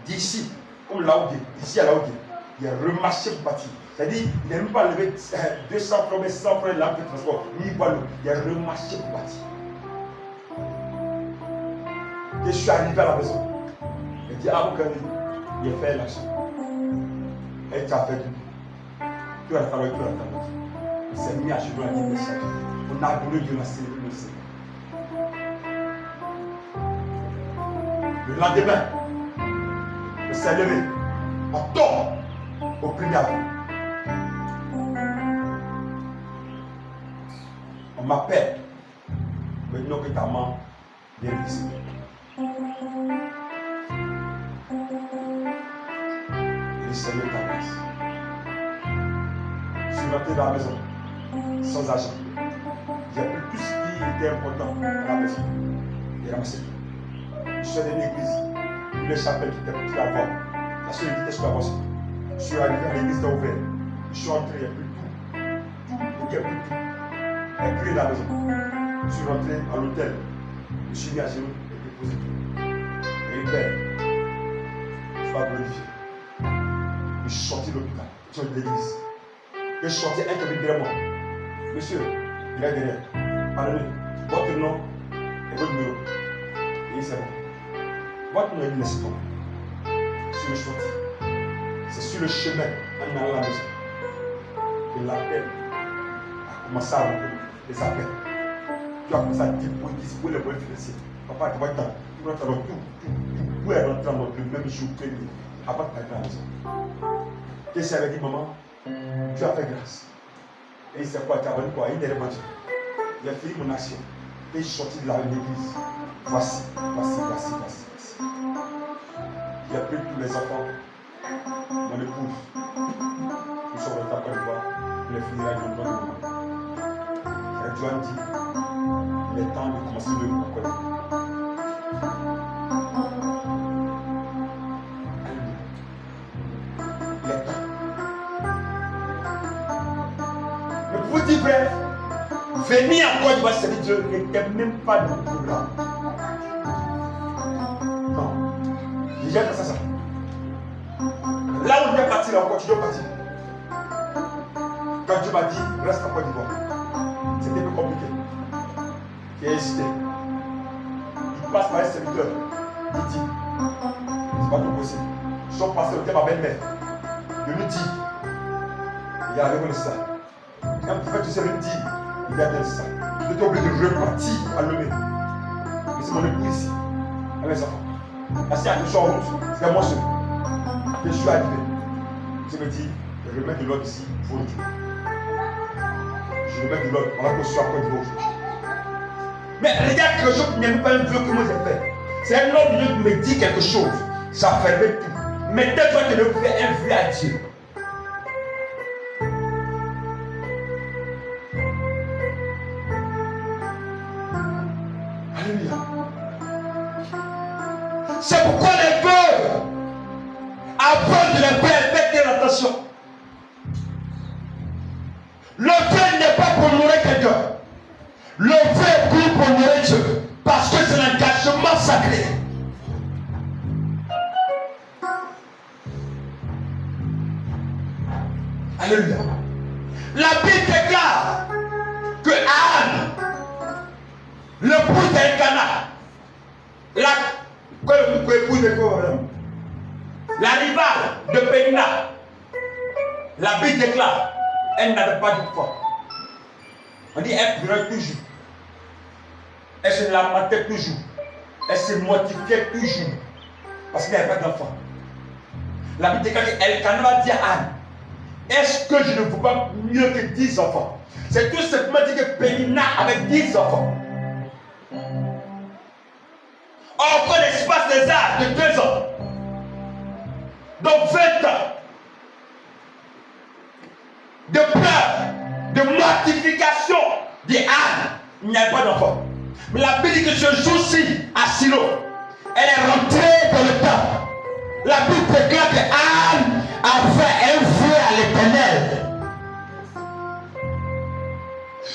Speaker 2: D'ici. Comme Laoudi, ici à Laoudi, il a remarché pour partir. C'est-à-dire, il n'a même pas levé 200 francs, mais 100 francs de l'arme de transport, ni pas l'eau. Il a remarché pour partir. Et je suis arrivé à la maison. Il dit, ah, vous il a fait l'action. Et tu as fait tout. Tu as fallu, Il s'est mis à genoux à dire merci. On a adoré Dieu, on a célébré le Seigneur. Le lendemain, il s'est levé en tort au prix d'avant. On m'appelle. Maintenant que ta main vient ici. Le Seigneur ta grâce. Je suis rentré dans la maison sans argent. J'ai pris tout ce qui était important dans la maison. Et ramassé tout. Je suis allé à l'église. Toutes les chapelles qui étaient petites à voir. La seule qui était sur la voici. Je suis arrivé à l'église d'ouvert. Je suis entré, il n'y a plus tout. Il n'y a plus tout. Il n'y a plus la maison. Je suis rentré à l'hôtel. Je suis mis à genoux et j'ai posé tout. Et il père, sois glorifié. Je suis sorti de l'hôpital. Je suis sorti de l'église. Et je suis sorti un peu derrière moi. Monsieur, Il est derrière. Pardonnez. Votre nom et votre numéro. Et c'est bon. Votre nom est laissé tomber. Sur le sorti. C'est sur le chemin en allant à la maison. Et l'appel a commencé à monter. Les appels. Tu as commencé à disposer les moyens financiers. Papa, tu vas être tout est rentré dans le même jour que lui. Avant de partir à la maison. Qu'est-ce qu'il avait dit, maman? Dieu a fait grâce. Et il sait quoi? Tu as dit quoi? Il est remonté. Il a fini mon action. Et il est sorti de l'église. Voici. Il a pris tous les enfants. Mon épouse. Nous sommes rentrés à Côte d'Ivoire. Il est fini là dans le moment. Et Dieu a dit, il est temps de commencer le nouveau Côte d'Ivoire. Il est temps. Mais pour vous dire vrai, venir en Côte d'Ivoire servir Dieu n'était même pas dans le programme. Non. Il n'y a pas ça. Là où on est parti, là, on continue à partir. Quand Dieu m'a dit, reste en Côte d'Ivoire, c'était un peu compliqué. Il a hésité. Il passe par un serviteur. Il dit, c'est pas tout possible. Son pasteur était ma belle-mère. Je lui dis, il a arrivé ça. Quand tu fais, tu sais, lui dire, il a dit ça. Il était obligé de repartir à lever. Mais c'est mon époux ici, avec mes enfants. Parce qu'il y a quelque chose en route, c'est moi seul. Et je suis arrivé. Je me dis, je remets de l'ordre ici, il faut le Dieu. Je remets de l'ordre, voilà que je suis à Côte d'Ivoire aujourd'hui. Mais regarde quelque chose qui n'est même pas un vœu que moi j'ai fait. C'est un homme de Dieu qui me dit quelque chose. Ça fermait tout. Mais dès que tu ne fais un vœu à Dieu. Alléluia. C'est pourquoi les vœux, avant de les faire, faites attention. Le vœu n'est pas pour nourrir quelqu'un. Le vœu est pour nourrir Dieu. Parce que c'est l'engagement sacré. Alléluia. La Bible déclare que Anne, le pouls d'Elkana, la rivale de Pénina, la Bible déclare, elle n'avait pas de foi. On dit elle pleurait toujours. Elle se lamentait toujours. Elle se mortifiait toujours. Parce qu'il n'y avait pas d'enfant. La Bible déclare qu'Elkana va dire à Anne, est-ce que je ne veux pas mieux que 10 enfants? C'est tout simplement dit que Pénina avait 10 enfants. Encore l'espace des arts de 2 ans. Donc 20 ans de peur, de mortification d'Anne, il n'y avait pas d'enfant. Mais la Bible dit que ce jour-ci, à Silo, elle est rentrée dans le temple. La Bible déclare qu'Anne a fait un vœu à l'Éternel.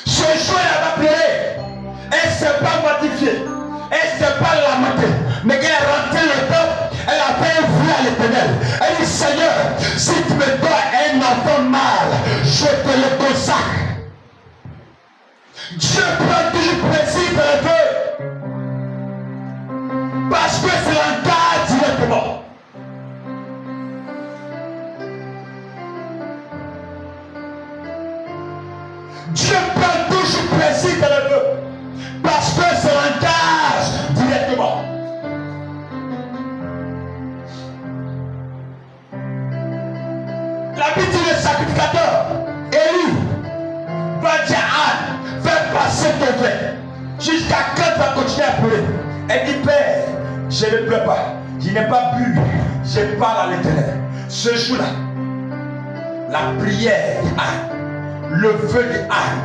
Speaker 2: Ce jour, elle va pleurer. Elle ne s'est pas mortifiée. Elle ne s'est pas lamentée. Mais quand elle est rentrée dans le temple, elle a fait un vœu à l'Éternel. Elle dit, Seigneur, si tu me donnes un enfant mâle, je te le consacre. Dieu prend toujours plaisir dans le vœu. Parce que c'est l'engage directement. Dieu prend toujours plaisir dans le vœu. Parce que c'est l'engage directement. La Bible dit le sacrificateur, Élie, va dire à Anne, fais passer ton verre. Jusqu'à quand tu vas continuer à pleurer? Elle dit, Père, je ne pleure pas. Je n'ai pas bu. Je parle à l'Éternel. Ce jour-là, la prière d'Anne, le vœu d'Anne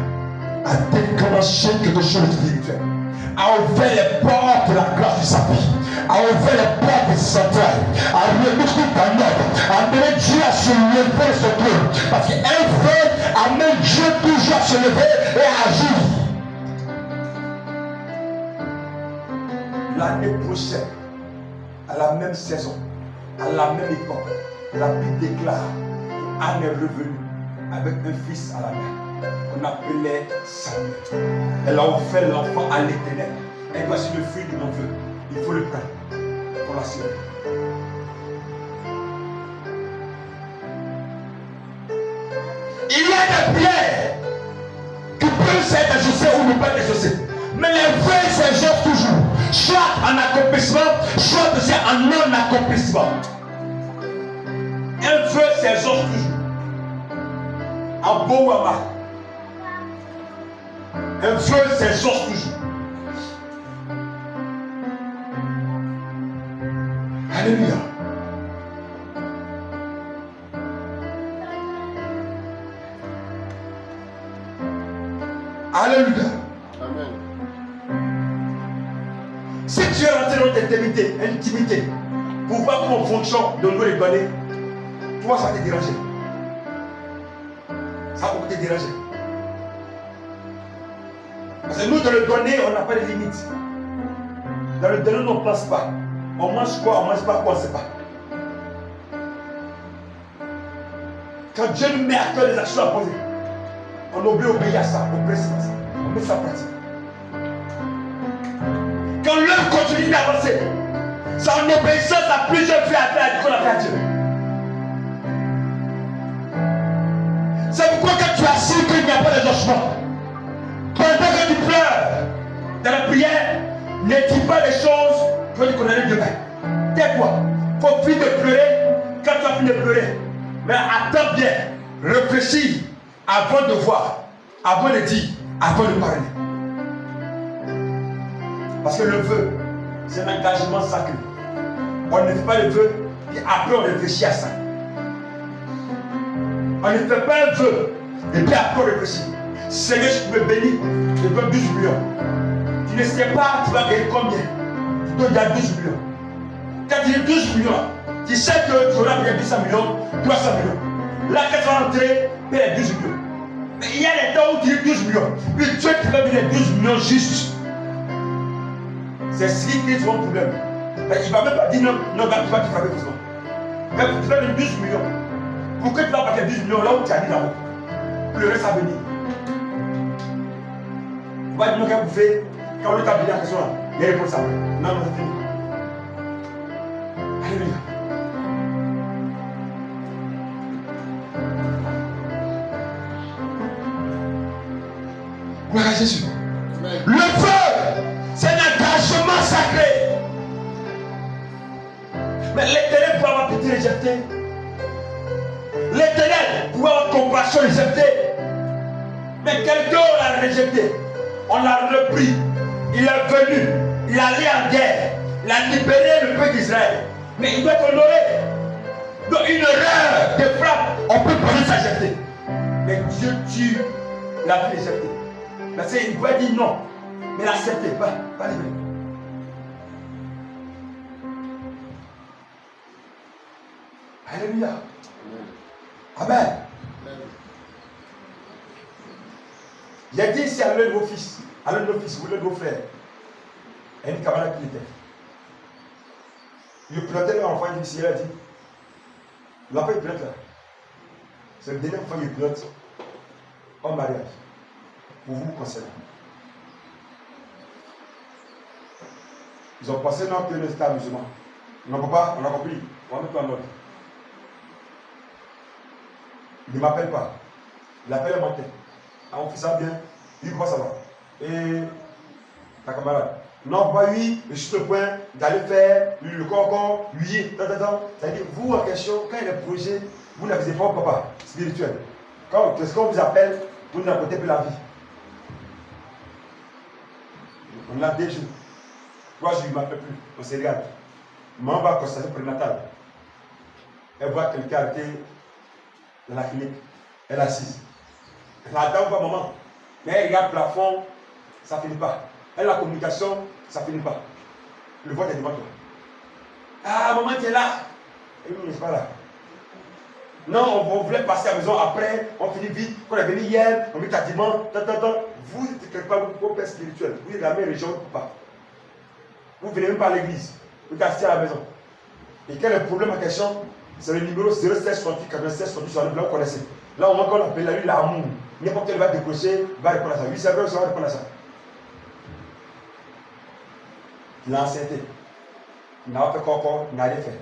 Speaker 2: a déclenché quelque chose de spirituel. A ouvert les portes de la grâce du salut, a ouvert les portes des centrales, a remis tout en ordre, a amené Dieu à se lever sur trône. Parce qu'un vœu amène Dieu toujours à se lever et à agir. L'année prochaine, à la même saison, à la même époque, la Bible déclare qu'Anne est revenue avec un fils à la main. On appelait Samuel. Elle a offert l'enfant à l'Éternel. Et voici le fruit de mon vœu. Il faut le prendre pour la suivre. Il y a des prières qui peuvent être exaucées ou ne pas être exaucées. Mais les vœux s'exaucent toujours. Soit en accomplissement, soit aussi en non-accomplissement. Un vœu s'exauce toujours. En beau ou en mal. Un vœu s'exauce toujours. Alléluia. Alléluia.
Speaker 3: Amen.
Speaker 2: Si tu es rentré dans ton intimité, pour voir comment fonctionne de nous les donner, toi ça va te déranger. Ça va beaucoup te déranger. Parce que nous, dans le donner, on n'a pas de limites. Dans le donner, on ne pense pas. On mange quoi, on ne mange pas quoi, on ne sait pas. Quand Dieu nous met à cœur des actions à poser, on oublie obéir à ça, on précise ça, on met ça en pratique. Quand l'œuvre continue d'avancer, c'est en obéissance à plusieurs faits à faire qu'on a fait à Dieu. C'est pourquoi quand tu as su qu'il n'y a pas de jugement, pendant que tu pleures dans la prière, ne dis pas les choses que tu connais demain. Tais-toi. Il faut finir de pleurer quand tu as fini de pleurer. Mais attends bien, réfléchis avant de voir, avant de dire, avant de parler. Parce que le vœu, c'est un engagement sacré. On ne fait pas le vœu et après on réfléchit à ça. On ne fait pas un vœu et puis après on réfléchit. Seigneur, si tu me bénis, je donne 12 millions. Tu ne sais pas, tu vas gagner combien? Tu dois gagner 12 millions. Quand tu dis 12 millions, tu sais que tu auras gagné 200 millions, 300 millions. Là, quand tu vas entrer, tu payes 12 millions. Mais il y a des temps où tu dis 12 millions. Puis Dieu te va donner 12 millions juste. C'est ce qui crée ton problème. Il ne va même pas dire non, non, tu vas te frapper forcément. Mais tu vas donner 12 millions. Pour que tu vas passer 12 millions là où tu as dit là-haut. Le reste à venir. Tu vas dire que vous faites, quand on t'a dit la question là, il y a une réponse après. Non, non, c'est fini. Alléluia. Gloire à Jésus.
Speaker 3: Amen.
Speaker 2: Le feu, c'est un engagement sacré. Mais l'Éternel peut avoir pitié rejeté. L'Éternel peut avoir compassion rejeté. Mais quelqu'un l'a rejeté. On l'a repris. Il est venu. Il est allé en guerre. Il a libéré le peuple d'Israël. Mais il doit être honoré. Donc une erreur de frappe, on peut prendre sa rejeté. Mais Dieu tue la vie rejetée. Parce qu'il pouvait dire non. Mais l'accepter, pas libéré. Alléluia. Amen.
Speaker 3: Amen.
Speaker 2: J'ai dit ici à l'un de vos fils, à l'un de vos fils ou l'un de vos frères, un camarade qui était. Il plantait leur enfant ici, il a dit, l'enfant il plante là. C'est le dernier enfant qui plante en mariage. Pour vous concernant. Ils ont passé dans un état musulman. Non, papa, on a compris. On va mettre en ordre. Il ne m'appelle pas. Il appelle un matin. Ah, on fait ça bien. Oui, comment ça va? Et ta camarade? Non, pas oui, mais juste le point d'aller faire le corps, lui, c'est-à-dire, vous en question, quand il y a des projets, vous n'avez pas papa spirituel. Quand est-ce qu'on vous appelle, vous n'apportez plus la vie. On a 2 jours. 3 jours, il ne m'appelle plus. On se regarde. Maman va constater prénatal. Elle voit quelqu'un arrêté dans la clinique. Elle est assise. La dame voit maman. Mais elle regarde le plafond, ça ne finit pas. Elle a la communication, ça ne finit pas. Le vote est devant toi. Ah, maman, tu es là. Et nous, n'est pas là. Non, on voulait passer à la maison après, on finit vite. Quand on est venu hier, on vit tardivement. Vous êtes quelque part vos pères spirituels. Vous êtes la même région ou pas. Vous ne venez même pas à l'église. Vous êtes assis à la maison. Et quel est le problème en question? C'est le numéro 07 68 96 68 vous connaissez. Là, on va encore l'appeler la lui l'amour. N'importe quel va décrocher, va répondre à ça. Oui, c'est vrai, ça va répondre à ça. L'ancienneté. Il n'a pas fait encore, il n'a rien fait.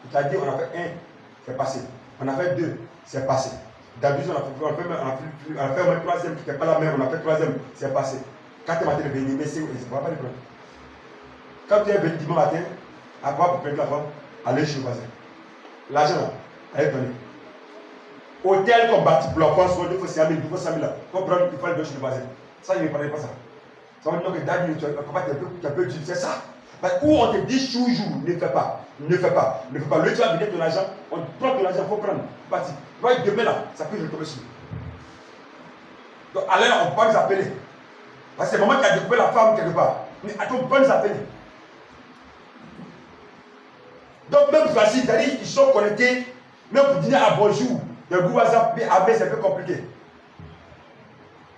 Speaker 2: Il t'a dit, on a fait un, c'est passé. On a fait deux, c'est passé. D'habitude, on a fait un troisième qui n'était pas la même, on a fait troisième, c'est passé. Quatrième matin, le béni, mais c'est pas de problème. Quand tu es venu dimanche matin, à quoi pour prendre la femme, allez chez le voisin. L'argent, allez donner. Hôtel qu'on bâtit pour l'enfant, soit 2 fois 5 000, 2 fois 5 000 là. Faut prendre, il faut le donner chez le voisin. Ça, je ne parlais pas ça. Ça veut dire que Daniel, papa, tu peux dire, c'est ça. Où on te dit toujours, ne fais pas, ne fais pas, ne fais pas. Le tu vas venir ton argent, on prend ton argent, il faut prendre. Parti. Demain là, ça peut retomber sur nous. Donc, alors, on peut pas nous appeler. Parce que c'est le moment qui a découvert la femme quelque part. Mais attends, on peut pas nous appeler. Donc, même facile, c'est-à-dire ils sont connectés, même pour dîner à bonjour, le groupe WhatsApp, Abel, c'est un peu compliqué.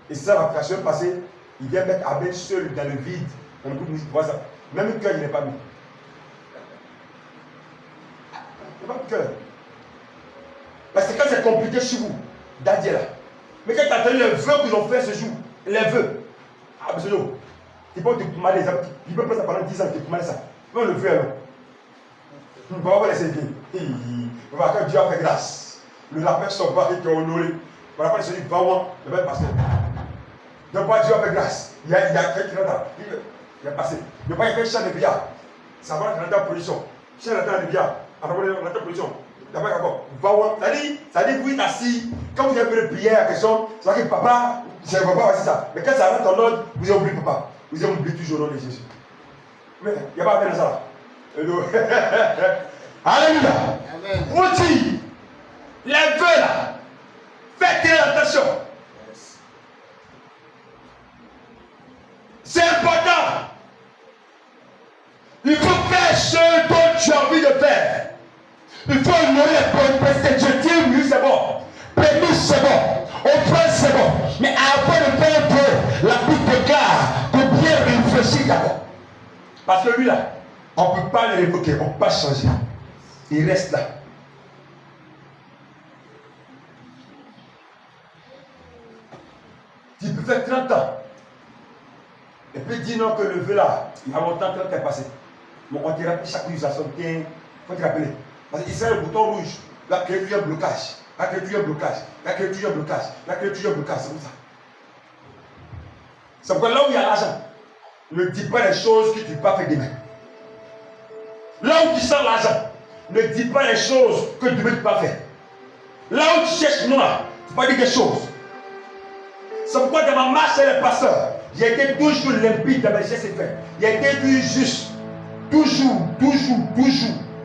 Speaker 2: Et ça, la création passée, il vient mettre Abel seul dans le vide, dans le groupe WhatsApp. Même le cœur, il n'est pas mis. Il n'y a pas de cœur. Parce que quand c'est compliqué chez vous, Daddy est là. Mais quand tu as entendu les vœux qu'ils ont fait ce jour, les vœux, ah, monsieur, tu peux te demander ça, tu peux faire ça pendant 10 ans, tu peux demander ça. Mais on le fait alors. On ne va pas laisser dire. Quand Dieu a fait grâce, le rappel son pari qui est honoré. On n'a pas laissé dire, va-moi, le même pasteur. Donc, Dieu a fait grâce. Il y a quelqu'un là. Il a passé. Ne pas y faire chant de billard. Ça va rentrer en position. Chant de billard. En position. D'abord, d'accord. Ça dit, vous êtes assis. Quand vous avez une prière, question, ça veut dire que papa, c'est papa, c'est ça. Mais quand ça rentre en ordre, vous avez oublié papa. Vous avez oublié toujours le nom de Jésus. Mais il n'y a pas à faire ça là. Alléluia. Vous dites, les vœux là, faites très attention. C'est important. Il faut faire ce dont tu as envie de faire. Il faut honorer les promesses que Dieu dit, oui, c'est bon. Prémisse, c'est bon. Offrande, c'est bon. Mais avant de faire un peu, la Bible déclare de bien réfléchir d'abord. Parce que lui là, on ne peut pas le révoquer, on ne peut pas changer. Il reste là. Tu peux faire 30 ans. Et puis dis non que le vœu là, il y a longtemps que est passé. Bon, on te rappelle chaque utilisation, il faut te rappeler. Parce qu'il sert le bouton rouge, la créé toujours un blocage, la créé toujours un blocage, la créé toujours un blocage, la créé toujours un blocage, c'est comme ça. C'est pourquoi là où il y a l'argent, ne dis pas les choses que tu ne peux pas faire demain. Là où tu sens l'argent, ne dis pas les choses que demain tu ne peux pas faire. Là où tu cherches noir, tu ne peux pas dire des choses. C'est pourquoi dans ma marche avec les pasteurs, j'ai été toujours limpide dans mes gestes et faits. J'ai été toujours juste. Toujours.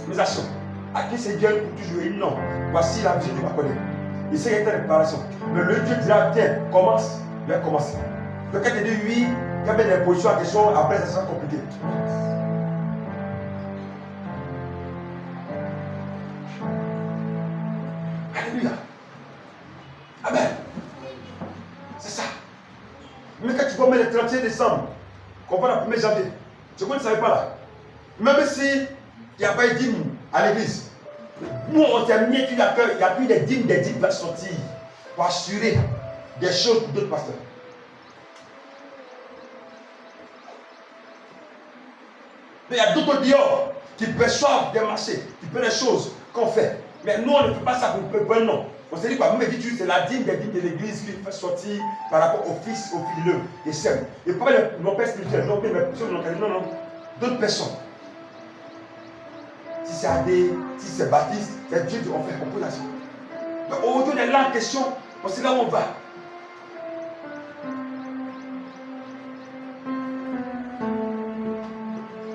Speaker 2: Mes actions. À qui c'est Dieu pour toujours? Et non. Voici la vie, tu vas connaître. Il sait qu'il y a une réparation. Mais le Dieu dira, tiens, commence. Il va commencer. Donc quand tu dis oui, il y a des positions à question, après ça sera compliqué. Alléluia. Amen. C'est ça. Mais quand tu vas mettre le 31 décembre, comprends la 1er janvier, ce qu'on ne savait pas là. Même si il n'y a pas de dîme à l'église, nous on termine qu'il n'y a plus de dîmes, des dîmes vont sortir pour assurer des choses pour d'autres pasteurs. Mais il y a d'autres dehors qui perçoivent des marchés, qui font des choses qu'on fait. Mais nous on ne fait pas ça pour le bon nom. On se dit quoi? Même dit c'est la dîme des dîmes de l'église qui fait sortir par rapport au fils, au fileux, des sœurs. Et pas nos pères spirituels, non, mais non, d'autres personnes. Si c'est Adé, si c'est Baptiste, c'est Dieu qui va faire composition. Donc aujourd'hui, on est là en question, on sait là où on va.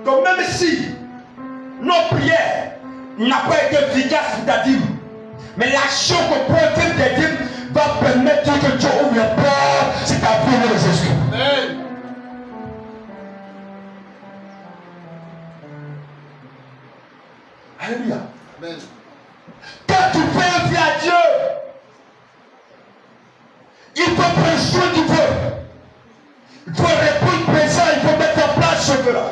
Speaker 2: Donc même si nos prières n'ont pas été efficaces pour ta dîme, mais l'action qu'on peut faire des dîmes va permettre que Dieu ouvre les portes si tu as vu le Jésus. Amen. Alléluia. Amen. Quand tu fais un vie à Dieu, il faut prendre soin du feu. Il faut répondre présent, il faut mettre en place ce feu-là.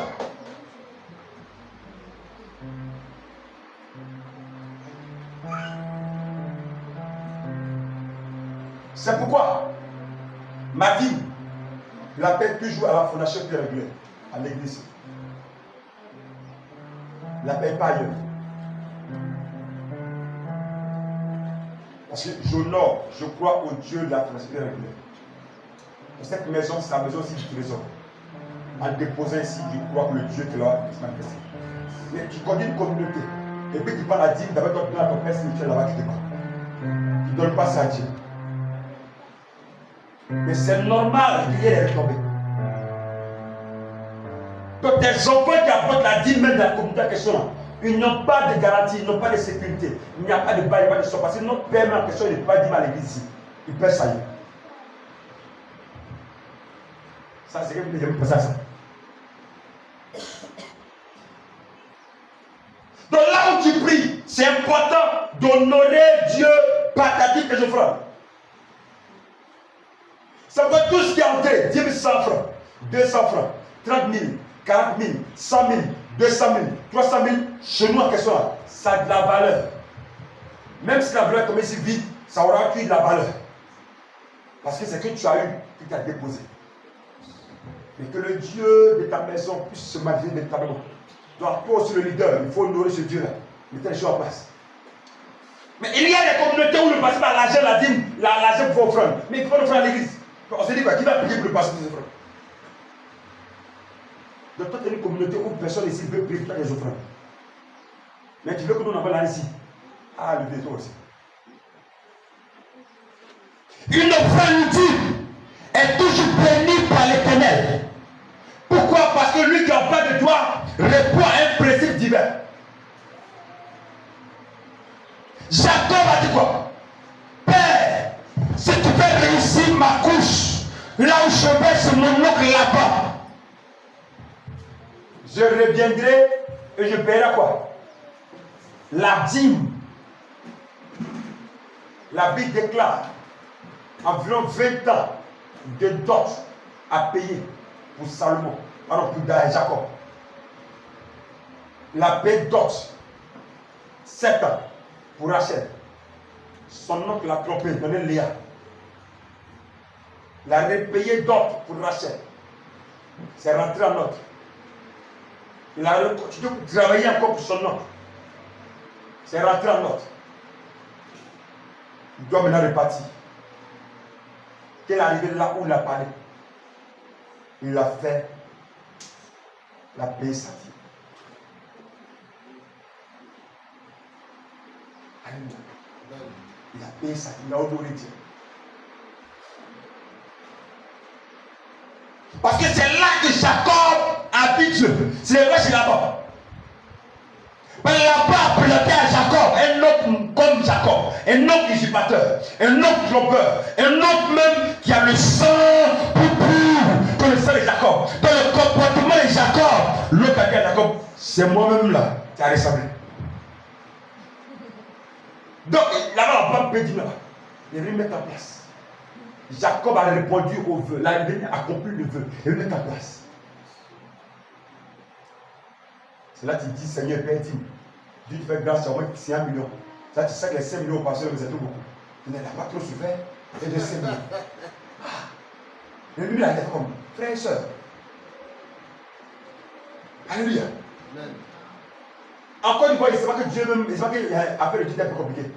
Speaker 2: C'est pourquoi ma dîme, je la paie toujours à la fondation Pierre Régulière, à l'église. Je ne la paie pas ailleurs. Parce que j'honore, je crois au Dieu de la fondation Pierre Régulière. Cette maison, c'est la maison aussi du trésor. En déposant ici, je crois que le Dieu qui l'a manifesté. Mais tu connais une communauté. Et puis tu prends la dîme, d'abord tu donnes à ton père spirituel là-bas, tu te bats. Tu ne donnes pas ça à Dieu. Mais c'est normal qu'il y ait des retombées. Donc tes enfants qui apportent la dîme même de la communauté en question, ils n'ont pas de garantie, ils n'ont pas de sécurité. Il n'y a pas de bail, il n'y a pas de sort. Parce que notre père en question, il n'est pas dîme à l'église ici. Il peut ça y est. Ça, c'est quelque chose que j'aime pas ça. Donc là où tu pries, c'est important d'honorer Dieu par ta dîme et tes offrandes. Ça veut tout ce qui est entré, 10 100 francs, 200 francs, 30 000, 40 000, 100 000, 200 000, 300 000, chez nous en question, ça a de la valeur. Même si la valeur est tombée si vite, ça aura eu de la valeur. Parce que c'est que tu as eu, qui t'a déposé. Et que le Dieu de ta maison puisse se manifester véritablement. Donc toi aussi le leader, il faut honorer ce Dieu-là. Mettez les choses en place. Mais il y a des communautés où le pasteur a l'argent, la dîme, l'argent pour offrande. Mais il faut l'offrir à l'église. On se dit quoi? Qui va prier pour le pasteur des offrandes? Donc toi tu es une communauté où personne ici veut prier pour les offrandes. Mais tu veux que nous n'en parlons ici. Ah, le toi aussi. Une offrande dîme est toujours bénie par l'Éternel. Pourquoi? Parce que lui qui n'a pas de toi répond à un principe divin. Jacob a dit quoi? Père, si tu fais réussir ma couche, là où je vais sur mon oncle là-bas, je reviendrai et je paierai quoi? La dîme. La Bible déclare environ 20 ans de dot à payer pour Salomon, alors pour Jacob. La paix dot, 7 ans pour Rachel. Son oncle l'a trompé, donné Léa. Il a repayé dot pour Rachel. C'est rentré en ordre. Il a continué pour travailler encore pour son oncle. C'est rentré en ordre. Il doit maintenant repartir. Qu'il est arrivé là où il a parlé. Il a fait la paix sa vie. Alléluia. Il a payé sa vie, il a honoré Dieu. Parce que c'est là que Jacob habite. C'est vrai, c'est là-bas. Mais là-bas, présenté à Jacob, un homme comme Jacob, un homme usurpateur, un homme trompeur, un homme même qui a le sang plus pur que le sang de Jacob. Dans le comportement de Jacob, l'autre a dit à Jacob, c'est moi-même là qui a ressemblé. Donc là-bas, la peut dire là-bas, il veut mettre en place. Jacob a répondu au vœu, là il a accompli le vœu, il veut mettre en place. C'est là que tu dis, Seigneur, Père, Dieu te fait grâce à moi, c'est 1 million. Ça, tu sais que les 5 millions passés, c'est tout beaucoup. Tu n'as pas trop souffert, et de 5 millions. Le lui, il a fait comme frère et soeur. Alléluia. Amen. Encore une fois, c'est pas que Dieu même, c'est pas qu'il a fait le Dieu un peu compliqué.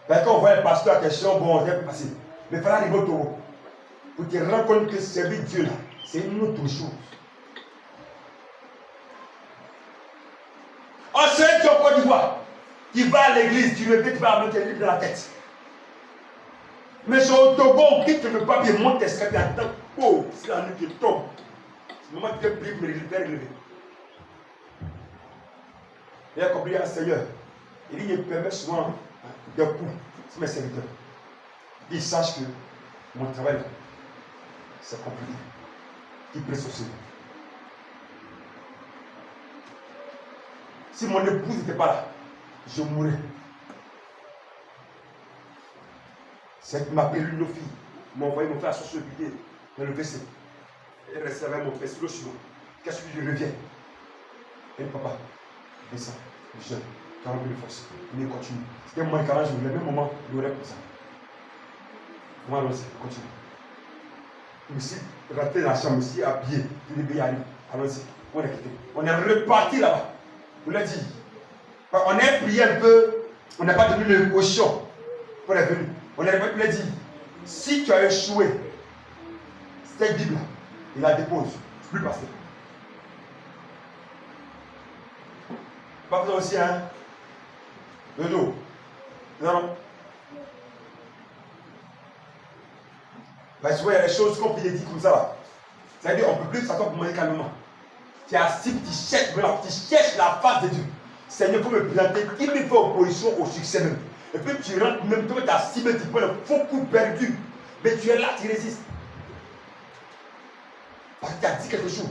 Speaker 2: Parce qu'on voit le pasteur en question, bon, c'est un peu facile. Mais il fallait arriver au taureau. Pour te rendre compte que servir Dieu là, c'est une autre chose. On serait Dieu en Côte d'Ivoire, qui va à l'église, tu le fais, tu vas mettre le livre dans la tête. Mais sur au Togo, on quitte le papier, monte tes escaliers, attends, oh, c'est la nuit qui tombe. C'est le moment où tu peux prier, mais il est relevé. Il a compris un Seigneur. Il dit, il permet souvent des coups, c'est mes serviteurs. Ils sachent que mon travail, c'est compliqué. Ils pressent aussi. Si mon épouse n'était pas là, je mourrais. C'est ma appelé une fille, m'a envoyé mon frère à son pied dans le WC. Elle restait avec mon frère sur le chignon. Qu'est-ce que je reviens? Et papa, descends, jeune, 40 000 forces. Il continue. C'était moins 40 jours, le même moment, il aurait comme ça. Moi, allons-y, continue. Ici, rentrez dans la chambre, ici, habillé. Il est bien allé. Allons-y. On est quitté. On est reparti là-bas. Vous l'avez dit. On a prié un peu. On n'a pas donné le caution. On est venu. On est revenu. Il a dit, si tu as échoué, cette Bible, il la dépose. C'est plus passé. Pas besoin aussi, hein. Le dos. Non. Parce qu'il y a des choses qu'on peut dire comme ça là. C'est-à-dire qu'on ne peut plus s'attendre pour manger calmement. Tu es assis, tu cherches la face de Dieu. Seigneur, il faut me planter. Qui me fait opposition au succès même. Et puis tu rentres même, tu es assis, mais tu prends le faux coup perdu. Mais tu es là, tu résistes. Parce que tu as dit quelque chose.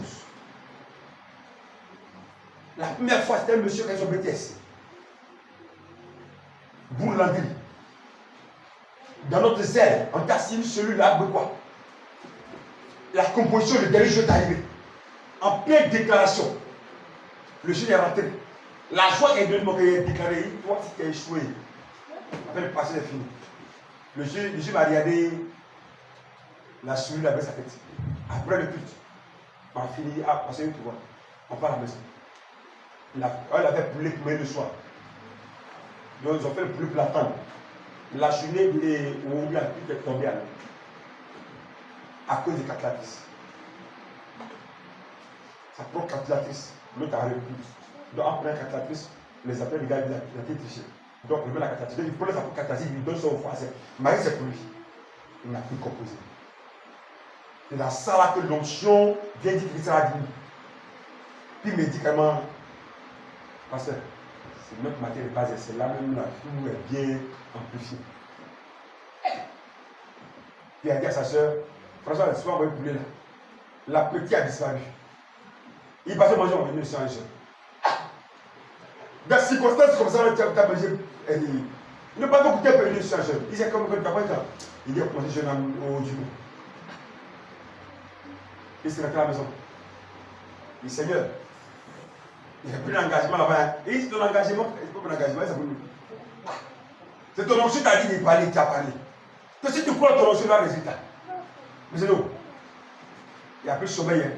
Speaker 2: La première fois, c'était un monsieur qui a son BTS. Bourlandry. Dans notre zèle, on t'a signé celui-là, quoi. La composition, le dernier jour est arrivé. En pleine déclaration, le jeune est rentré. La joie est de mon qu'il a déclaré, toi si tu as échoué. Après le passé est fini. Le jeune m'a regardé, la souris la baisse sa tête. Après le culte, on a fini, parce que tu vois, on part à la maison. Elle avait brûlé pour le soir. Donc ils ont fait le plus l'attendre. La journée où la pluie est tombée à cause des calculatrices. Sa propre calculatrice, l'autre a repris. Donc après la calculatrice, les appels du gars, il a été triché. Donc il met la calculatrice, il prend sa propre calculatrice, il lui donne son français. Marie, c'est pour lui. Il n'a plus composé. C'est dans ça là que l'onction vient dire qu'il sera digne. Puis médicalement, pasteur, c'est notre matière de base, c'est là même là, tout est bien amplifié. Puis il a dit à sa soeur, François, elle se envoyé poulet là. La petite a disparu. Il passait manger, on venait de changer. Dans ces circonstances comme ça, tu as mangé. Il n'a pas beaucoup de venir changer. Il disait comme quand tu as pas temps. Il dit, on commence jeune au Dieu. Il s'est rentré à la maison. Il dit, Seigneur, il a pris l'engagement là-bas. Et c'est ton engagement, c'est pas mon engagement, c'est pour nous. C'est ton onction qui t'a dit de parler, tu as parlé. Que si tu crois ton onction, il va résultat. Mais c'est nous. Il a pris le sommeil. Hein.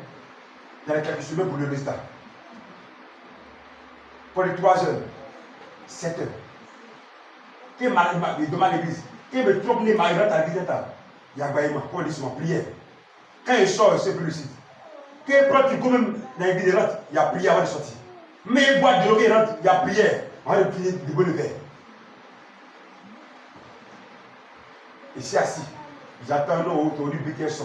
Speaker 2: Il y a quelques semaines pour le résultat. Pour les 3 heures, 7 heures. Qui demande l'église. Qui me trompe les maris dans l'église, il y a un pour les prière. Quand il sort, c'est plus lucide. Quand il prend du coup même dans l'église, il y a prière avant de sortir. Mais il boit de l'eau, il rentre, il y a prière. Avant de finir de boire le verre. Et c'est assis. J'attends l'eau autour du BTS.